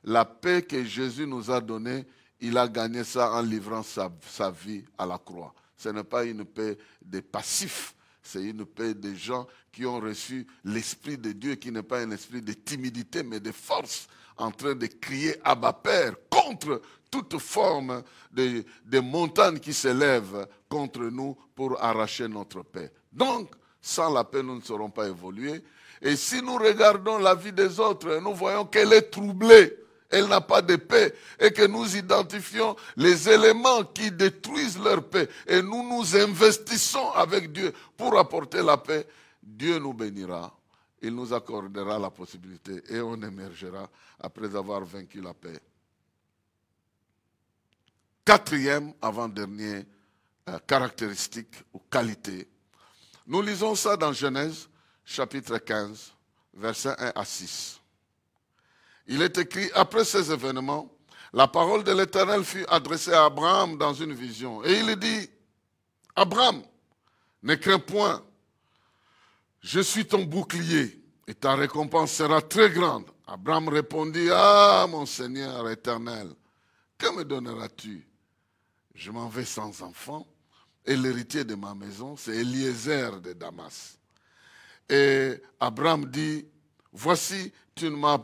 La paix que Jésus nous a donnée, il a gagné ça en livrant sa vie à la croix. Ce n'est pas une paix des passifs, c'est une paix des gens qui ont reçu l'Esprit de Dieu, qui n'est pas un esprit de timidité, mais de force, en train de crier Abba Père contre toute forme de montagne qui s'élève contre nous pour arracher notre paix. Donc, sans la paix, nous ne serons pas évolués. Et si nous regardons la vie des autres, nous voyons qu'elle est troublée, elle n'a pas de paix, et que nous identifions les éléments qui détruisent leur paix, et nous nous investissons avec Dieu pour apporter la paix, Dieu nous bénira. Il nous accordera la possibilité et on émergera après avoir vaincu la paix. Quatrième, avant-dernière caractéristique ou qualité. Nous lisons ça dans Genèse, chapitre 15, versets 1 à 6. Il est écrit, après ces événements, la parole de l'Éternel fut adressée à Abraham dans une vision. Et il dit, Abraham, ne crains point, je suis ton bouclier et ta récompense sera très grande. Abraham répondit, ah mon Seigneur éternel, que me donneras-tu? Je m'en vais sans enfant et l'héritier de ma maison, c'est Eliezer de Damas. Et Abraham dit, voici, tu ne m'as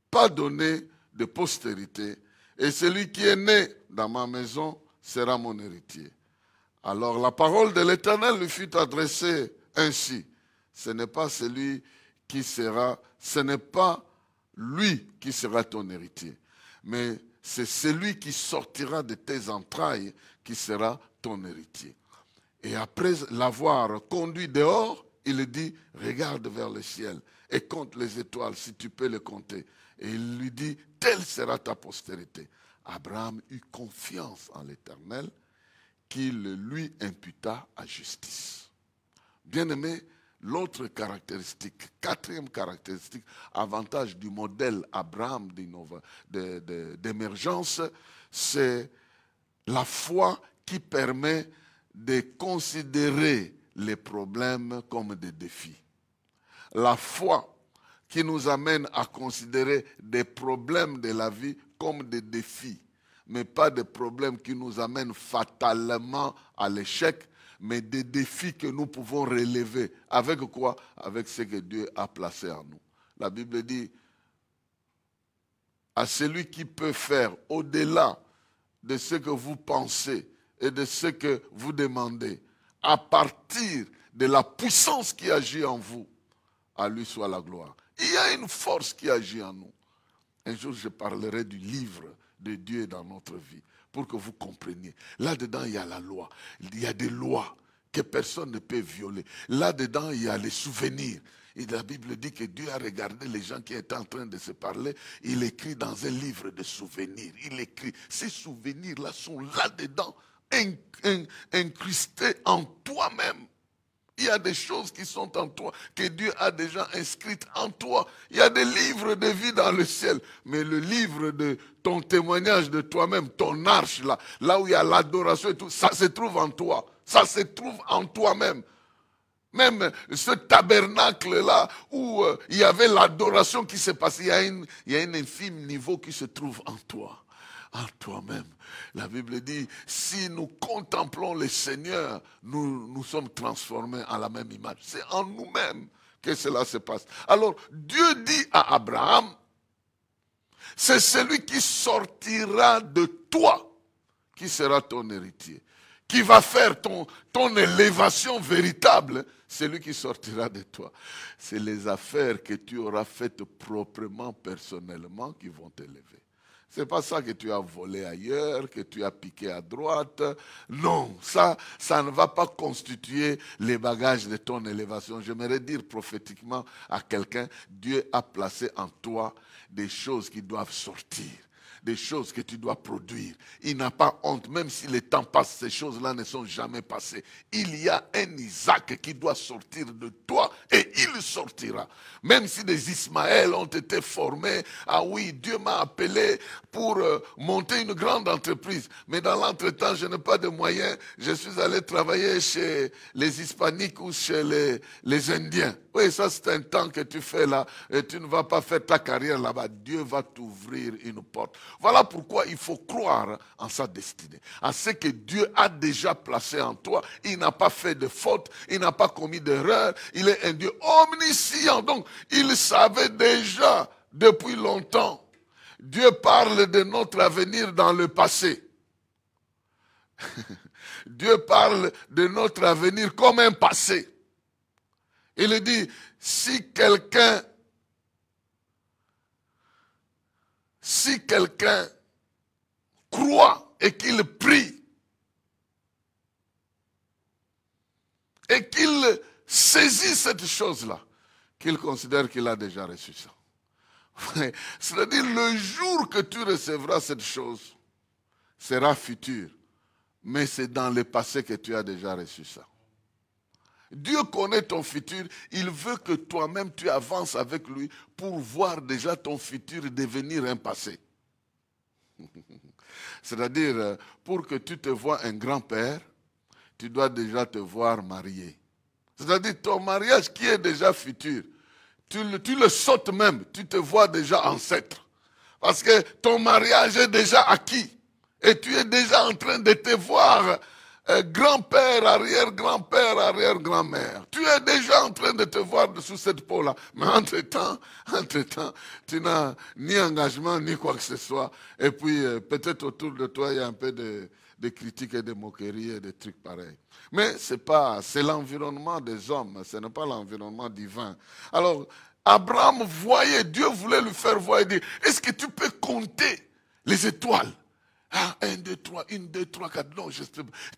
pas donné de postérité et celui qui est né dans ma maison sera mon héritier. Alors la parole de l'Éternel lui fut adressée ainsi. Ce n'est pas lui qui sera ton héritier, mais c'est celui qui sortira de tes entrailles qui sera ton héritier. Et après l'avoir conduit dehors, il dit, regarde vers le ciel et compte les étoiles si tu peux les compter. Et il lui dit, telle sera ta postérité. Abraham eut confiance en l'Éternel qu'il lui imputa à justice. Bien-aimé, l'autre caractéristique, quatrième caractéristique, avantage du modèle Abraham d'émergence, c'est la foi qui permet de considérer les problèmes comme des défis. La foi qui nous amène à considérer des problèmes de la vie comme des défis, mais pas des problèmes qui nous amènent fatalement à l'échec, mais des défis que nous pouvons relever. Avec quoi? Avec ce que Dieu a placé en nous. La Bible dit, à celui qui peut faire au-delà de ce que vous pensez et de ce que vous demandez, à partir de la puissance qui agit en vous, à lui soit la gloire. Il y a une force qui agit en nous. Un jour, je parlerai du livre de Dieu dans notre vie, pour que vous compreniez. Là-dedans, il y a la loi. Il y a des lois que personne ne peut violer. Là-dedans, il y a les souvenirs. Et la Bible dit que Dieu a regardé les gens qui étaient en train de se parler. Il écrit dans un livre de souvenirs. Il écrit, ces souvenirs-là sont là-dedans, incrustés en toi-même. Il y a des choses qui sont en toi, que Dieu a déjà inscrites en toi. Il y a des livres de vie dans le ciel. Mais le livre de ton témoignage de toi-même, ton arche, là où il y a l'adoration et tout, ça se trouve en toi. Ça se trouve en toi-même. Même ce tabernacle-là où il y avait l'adoration qui se passait, il y a un infime niveau qui se trouve en toi, en toi-même. La Bible dit, si nous contemplons le Seigneur, nous sommes transformés en la même image. C'est en nous-mêmes que cela se passe. Alors, Dieu dit à Abraham, c'est celui qui sortira de toi, qui sera ton héritier, qui va faire ton élévation véritable. Celui qui sortira de toi, c'est les affaires que tu auras faites proprement, personnellement, qui vont t'élever. Ce n'est pas ça que tu as volé ailleurs, que tu as piqué à droite. Non, ça ne va pas constituer les bagages de ton élévation. J'aimerais dire prophétiquement à quelqu'un, Dieu a placé en toi des choses qui doivent sortir. Des choses que tu dois produire. Il n'a pas honte, même si le temps passe, ces choses-là ne sont jamais passées. Il y a un Isaac qui doit sortir de toi et il sortira. Même si des Ismaël ont été formés, ah oui, Dieu m'a appelé pour monter une grande entreprise. Mais dans l'entretemps, je n'ai pas de moyens. Je suis allé travailler chez les Hispaniques ou chez les Indiens. Oui, ça c'est un temps que tu fais là et tu ne vas pas faire ta carrière là-bas. Dieu va t'ouvrir une porte. Voilà pourquoi il faut croire en sa destinée, en ce que Dieu a déjà placé en toi. Il n'a pas fait de faute, il n'a pas commis d'erreur, il est un Dieu omniscient. Donc, il savait déjà depuis longtemps. Dieu parle de notre avenir dans le passé. Dieu parle de notre avenir comme un passé. Il dit, si quelqu'un croit et qu'il prie et qu'il saisit cette chose-là, qu'il considère qu'il a déjà reçu ça. C'est-à-dire le jour que tu recevras cette chose sera futur, mais c'est dans le passé que tu as déjà reçu ça. Dieu connaît ton futur, il veut que toi-même tu avances avec lui pour voir déjà ton futur devenir un passé. C'est-à-dire, pour que tu te vois un grand-père, tu dois déjà te voir marié. C'est-à-dire, ton mariage qui est déjà futur, tu le sautes même, tu te vois déjà ancêtre. Parce que ton mariage est déjà acquis. Et tu es déjà en train de te voir grand-père, arrière-grand-père, arrière-grand-mère. Tu es déjà en train de te voir sous cette peau-là. Mais entre-temps, tu n'as ni engagement, ni quoi que ce soit. Et puis, peut-être autour de toi, il y a un peu de critiques et de moqueries et de trucs pareils. Mais c'est l'environnement des hommes, ce n'est pas l'environnement divin. Alors, Abraham voyait, Dieu voulait lui faire voir et dire, est-ce que tu peux compter les étoiles? Ah, 1, 2, 3, 1, 2, 3, 4, non,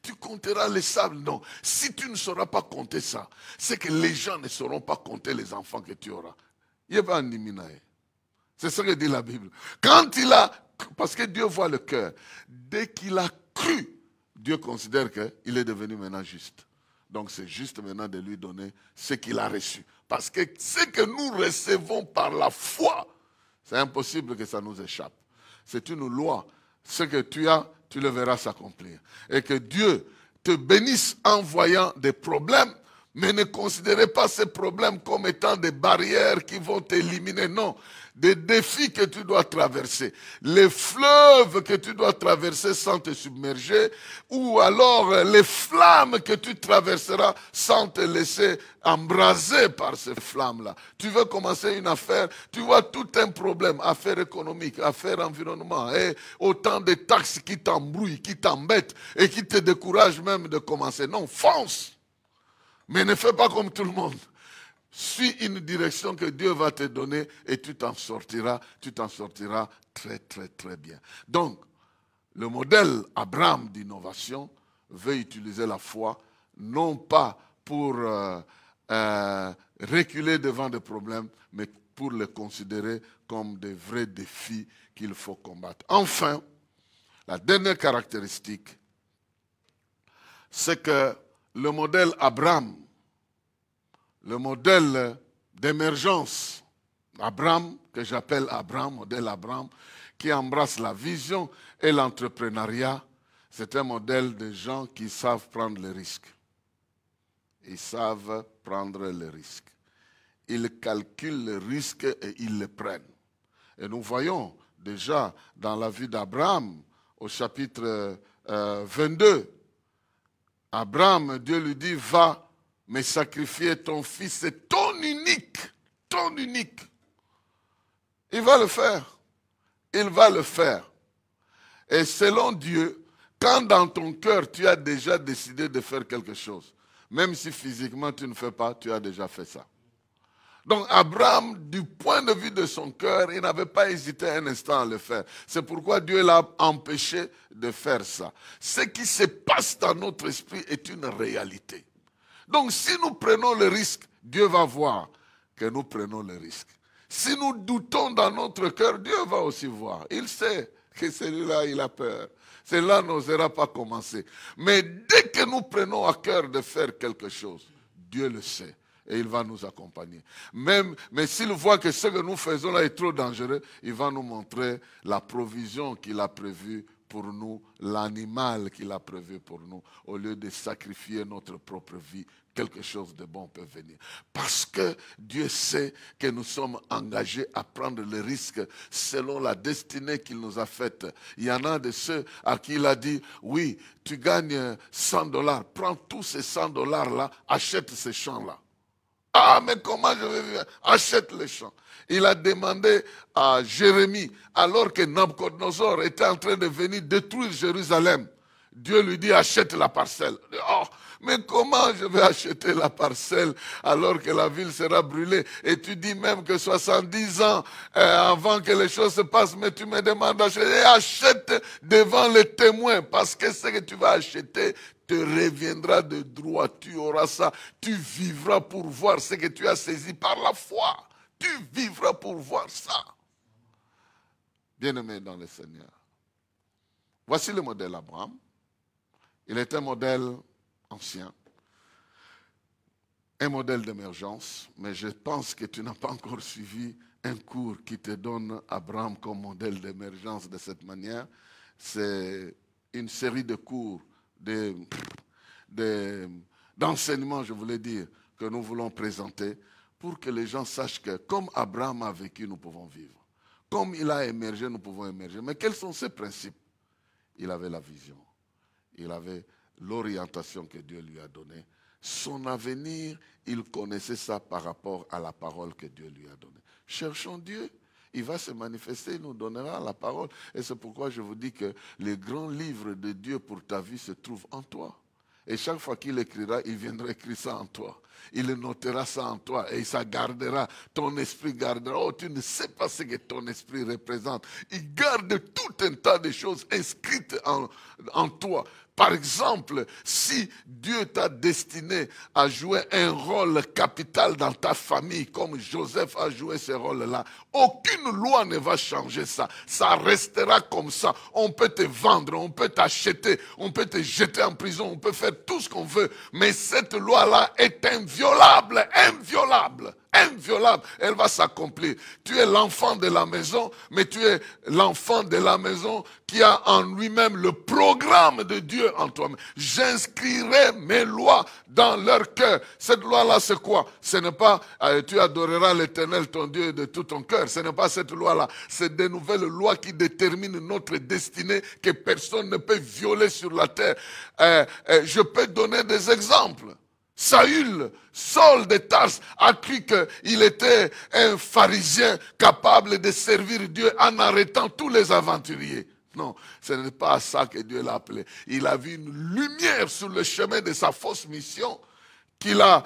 tu compteras les sables, non. Si tu ne sauras pas compter ça, c'est que les gens ne sauront pas compter les enfants que tu auras. C'est ce que dit la Bible. Parce que Dieu voit le cœur, dès qu'il a cru, Dieu considère qu'il est devenu maintenant juste. Donc c'est juste maintenant de lui donner ce qu'il a reçu. Parce que ce que nous recevons par la foi, c'est impossible que ça nous échappe. C'est une loi. Ce que tu as, tu le verras s'accomplir. Et que Dieu te bénisse en voyant des problèmes, mais ne considérez pas ces problèmes comme étant des barrières qui vont t'éliminer. Non, des défis que tu dois traverser. Les fleuves que tu dois traverser sans te submerger, ou alors les flammes que tu traverseras sans te laisser embraser par ces flammes-là. Tu veux commencer une affaire, tu vois tout un problème, affaire économique, affaire environnement, et autant de taxes qui t'embrouillent, qui t'embêtent et qui te découragent même de commencer. Non, fonce! Mais ne fais pas comme tout le monde. Suis une direction que Dieu va te donner et tu t'en sortiras très très très bien. Donc, le modèle Abraham d'innovation veut utiliser la foi non pas pour reculer devant des problèmes, mais pour les considérer comme des vrais défis qu'il faut combattre. Enfin, la dernière caractéristique, c'est que le modèle Abraham, le modèle d'émergence, Abraham, que j'appelle Abraham, modèle Abraham, qui embrasse la vision et l'entrepreneuriat, c'est un modèle de gens qui savent prendre les risques. Ils savent prendre les risques. Ils calculent les risques et ils les prennent. Et nous voyons déjà dans la vie d'Abraham, au chapitre 22, Abraham, Dieu lui dit, va me sacrifier ton fils, c'est ton unique, ton unique. Il va le faire. Il va le faire. Et selon Dieu, quand dans ton cœur tu as déjà décidé de faire quelque chose, même si physiquement tu ne fais pas, tu as déjà fait ça. Donc Abraham, du point de vue de son cœur, il n'avait pas hésité un instant à le faire. C'est pourquoi Dieu l'a empêché de faire ça. Ce qui se passe dans notre esprit est une réalité. Donc si nous prenons le risque, Dieu va voir que nous prenons le risque. Si nous doutons dans notre cœur, Dieu va aussi voir. Il sait que celui-là, il a peur. Celui-là n'osera pas commencer. Mais dès que nous prenons à cœur de faire quelque chose, Dieu le sait. Et il va nous accompagner. Mais s'il voit que ce que nous faisons là est trop dangereux, il va nous montrer la provision qu'il a prévue pour nous, l'animal qu'il a prévu pour nous. Au lieu de sacrifier notre propre vie, quelque chose de bon peut venir. Parce que Dieu sait que nous sommes engagés à prendre le risque selon la destinée qu'il nous a faite. Il y en a de ceux à qui il a dit, oui, tu gagnes $100, prends tous ces $100-là, achète ces champs-là. Ah, mais comment je vais vivre? Achète les champs. Il a demandé à Jérémie, alors que Nabucodonosor était en train de venir détruire Jérusalem. Dieu lui dit, achète la parcelle. Oh, mais comment je vais acheter la parcelle alors que la ville sera brûlée? Et tu dis même que 70 ans avant que les choses se passent, mais tu me demandes d'acheter. Et achète devant les témoins, parce que ce que tu vas acheter te reviendra de droit. Tu auras ça. Tu vivras pour voir ce que tu as saisi par la foi. Tu vivras pour voir ça. Bien-aimé dans le Seigneur. Voici le modèle Abraham. Il est un modèle ancien, un modèle d'émergence, mais je pense que tu n'as pas encore suivi un cours qui te donne Abraham comme modèle d'émergence de cette manière. C'est une série de cours, d'enseignements, je voulais dire, que nous voulons présenter pour que les gens sachent que comme Abraham a vécu, nous pouvons vivre. Comme il a émergé, nous pouvons émerger. Mais quels sont ces principes? Il avait la vision. Il avait l'orientation que Dieu lui a donnée. Son avenir, il connaissait ça par rapport à la parole que Dieu lui a donnée. Cherchons Dieu, il va se manifester, il nous donnera la parole. Et c'est pourquoi je vous dis que les grands livres de Dieu pour ta vie se trouvent en toi. Et chaque fois qu'il écrira, il viendra écrire ça en toi. Il notera ça en toi et ça gardera, ton esprit gardera. Oh, tu ne sais pas ce que ton esprit représente. Il garde tout un tas de choses inscrites en toi. Par exemple, si Dieu t'a destiné à jouer un rôle capital dans ta famille, comme Joseph a joué ce rôle-là, aucune loi ne va changer ça. Ça restera comme ça. On peut te vendre, on peut t'acheter, on peut te jeter en prison, on peut faire tout ce qu'on veut. Mais cette loi-là est inviolable, inviolable. Inviolable, elle va s'accomplir. Tu es l'enfant de la maison, mais tu es l'enfant de la maison qui a en lui-même le programme de Dieu en toi-même. J'inscrirai mes lois dans leur cœur. Cette loi-là, c'est quoi? Ce n'est pas tu adoreras l'Éternel, ton Dieu, de tout ton cœur. Ce n'est pas cette loi-là. C'est des nouvelles lois qui déterminent notre destinée que personne ne peut violer sur la terre. Je peux donner des exemples. Saul de Tarse a cru qu'il était un pharisien capable de servir Dieu en arrêtant tous les aventuriers. Non, ce n'est pas à ça que Dieu l'a appelé. Il a vu une lumière sur le chemin de sa fausse mission qu'il a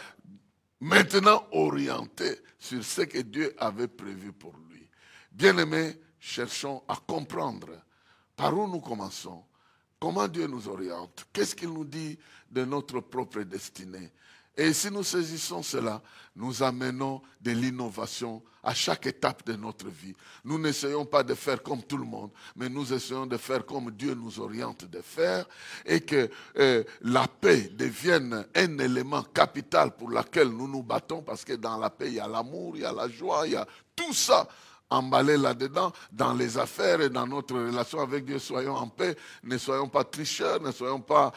maintenant orienté sur ce que Dieu avait prévu pour lui. Bien-aimés, cherchons à comprendre par où nous commençons comment Dieu nous oriente, qu'est-ce qu'il nous dit de notre propre destinée. Et si nous saisissons cela, nous amenons de l'innovation à chaque étape de notre vie. Nous n'essayons pas de faire comme tout le monde, mais nous essayons de faire comme Dieu nous oriente de faire, et que la paix devienne un élément capital pour lequel nous nous battons, parce que dans la paix, il y a l'amour, il y a la joie, il y a tout ça emballé là-dedans, dans les affaires et dans notre relation avec Dieu. Soyons en paix, ne soyons pas tricheurs, ne soyons pas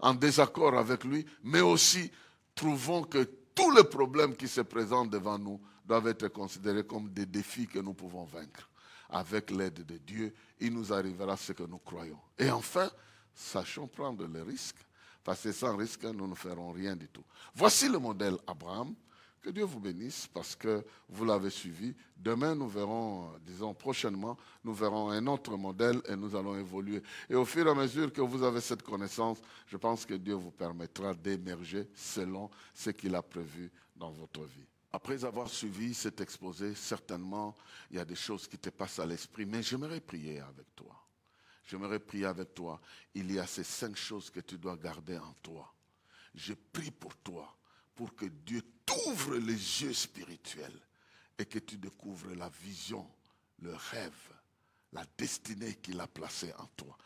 en désaccord avec lui, mais aussi trouvons que tous les problèmes qui se présentent devant nous doivent être considérés comme des défis que nous pouvons vaincre. Avec l'aide de Dieu, il nous arrivera ce que nous croyons. Et enfin, sachons prendre le risque, parce que sans risque, nous ne ferons rien du tout. Voici le modèle Abraham. Que Dieu vous bénisse parce que vous l'avez suivi. Demain, nous verrons, disons prochainement, nous verrons un autre modèle et nous allons évoluer. Et au fur et à mesure que vous avez cette connaissance, je pense que Dieu vous permettra d'émerger selon ce qu'il a prévu dans votre vie. Après avoir suivi cet exposé, certainement, il y a des choses qui te passent à l'esprit, mais j'aimerais prier avec toi. J'aimerais prier avec toi. Il y a ces 5 choses que tu dois garder en toi. Je prie pour toi, pour que Dieu t'ouvre les yeux spirituels et que tu découvres la vision, le rêve, la destinée qu'il a placée en toi.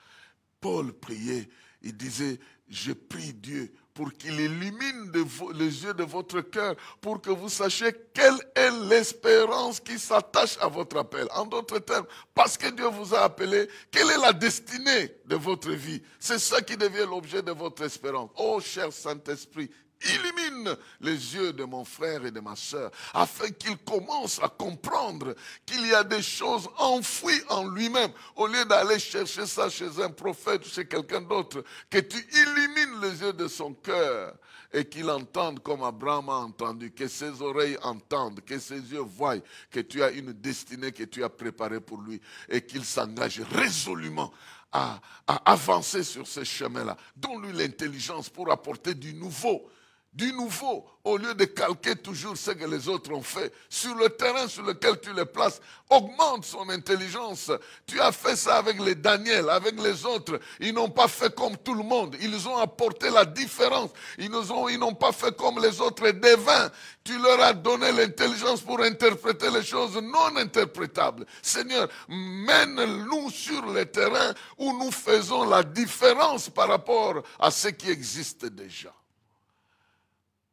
Paul priait, il disait, je prie Dieu pour qu'il illumine les yeux de votre cœur, pour que vous sachiez quelle est l'espérance qui s'attache à votre appel. En d'autres termes, parce que Dieu vous a appelé, quelle est la destinée de votre vie? C'est ça qui devient l'objet de votre espérance. Oh, cher Saint-Esprit, illumine les yeux de mon frère et de ma sœur, afin qu'il commence à comprendre qu'il y a des choses enfouies en lui-même. Au lieu d'aller chercher ça chez un prophète, chez quelqu'un d'autre, que tu illumines les yeux de son cœur et qu'il entende comme Abraham a entendu, que ses oreilles entendent, que ses yeux voient que tu as une destinée que tu as préparée pour lui et qu'il s'engage résolument à avancer sur ce chemin-là. Donne-lui l'intelligence pour apporter du nouveau. Du nouveau, au lieu de calquer toujours ce que les autres ont fait, sur le terrain sur lequel tu les places, augmente son intelligence. Tu as fait ça avec les Daniel, avec les autres. Ils n'ont pas fait comme tout le monde. Ils ont apporté la différence. Ils n'ont pas fait comme les autres devins. Tu leur as donné l'intelligence pour interpréter les choses non interprétables. Seigneur, mène-nous sur le terrain où nous faisons la différence par rapport à ce qui existe déjà.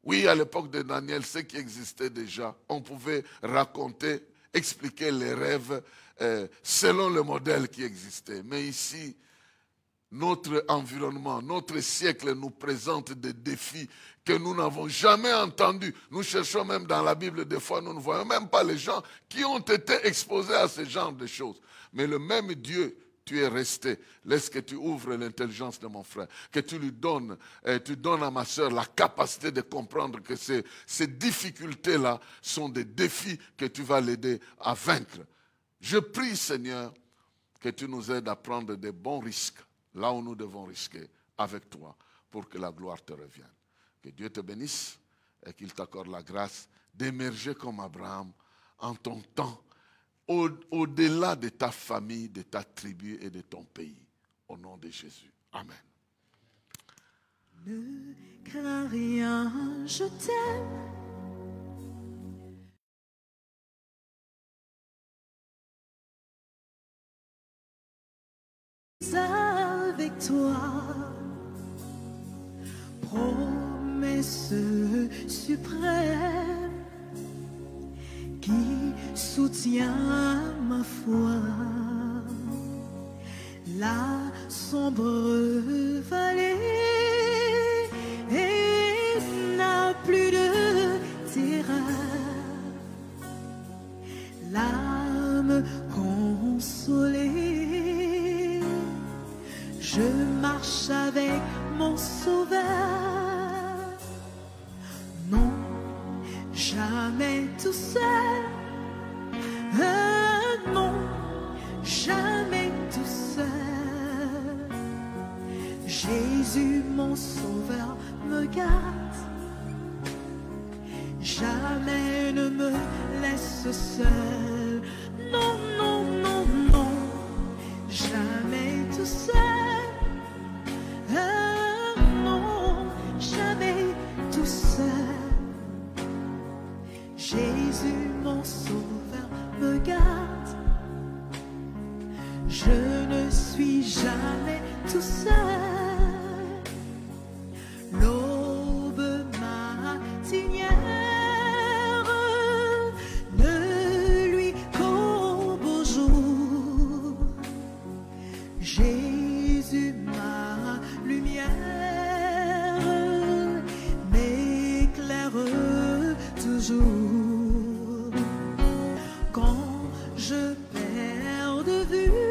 Oui, à l'époque de Daniel, ce qui existait déjà, on pouvait raconter, expliquer les rêves selon le modèle qui existait. Mais ici, notre environnement, notre siècle nous présente des défis que nous n'avons jamais entendus. Nous cherchons même dans la Bible, des fois, nous ne voyons même pas les gens qui ont été exposés à ce genre de choses. Mais le même Dieu, tu es resté. Laisse que tu ouvres l'intelligence de mon frère, que tu lui donnes, tu donnes à ma soeur la capacité de comprendre que ces difficultés-là sont des défis que tu vas l'aider à vaincre. Je prie, Seigneur, que tu nous aides à prendre des bons risques, là où nous devons risquer, avec toi, pour que la gloire te revienne. Que Dieu te bénisse et qu'il t'accorde la grâce d'émerger comme Abraham en ton temps, au-delà de ta famille, de ta tribu et de ton pays. Au nom de Jésus. Amen. Ne crains rien, je t'aime. Avec toi, promesse suprême qui soutient ma foi. La sombre vallée n'a plus de terreur. L'âme consolée, je marche avec mon Sauveur. Non, jamais tout seul. Non, jamais tout seul. Jésus, mon Sauveur, me garde. Jamais ne me laisse seul. Non, non, non, non, jamais tout seul. Je ne suis jamais tout seul. L'aube matinière ne lui qu'au beau jour. Jésus, ma lumière, m'éclaire toujours. Quand je perds de vue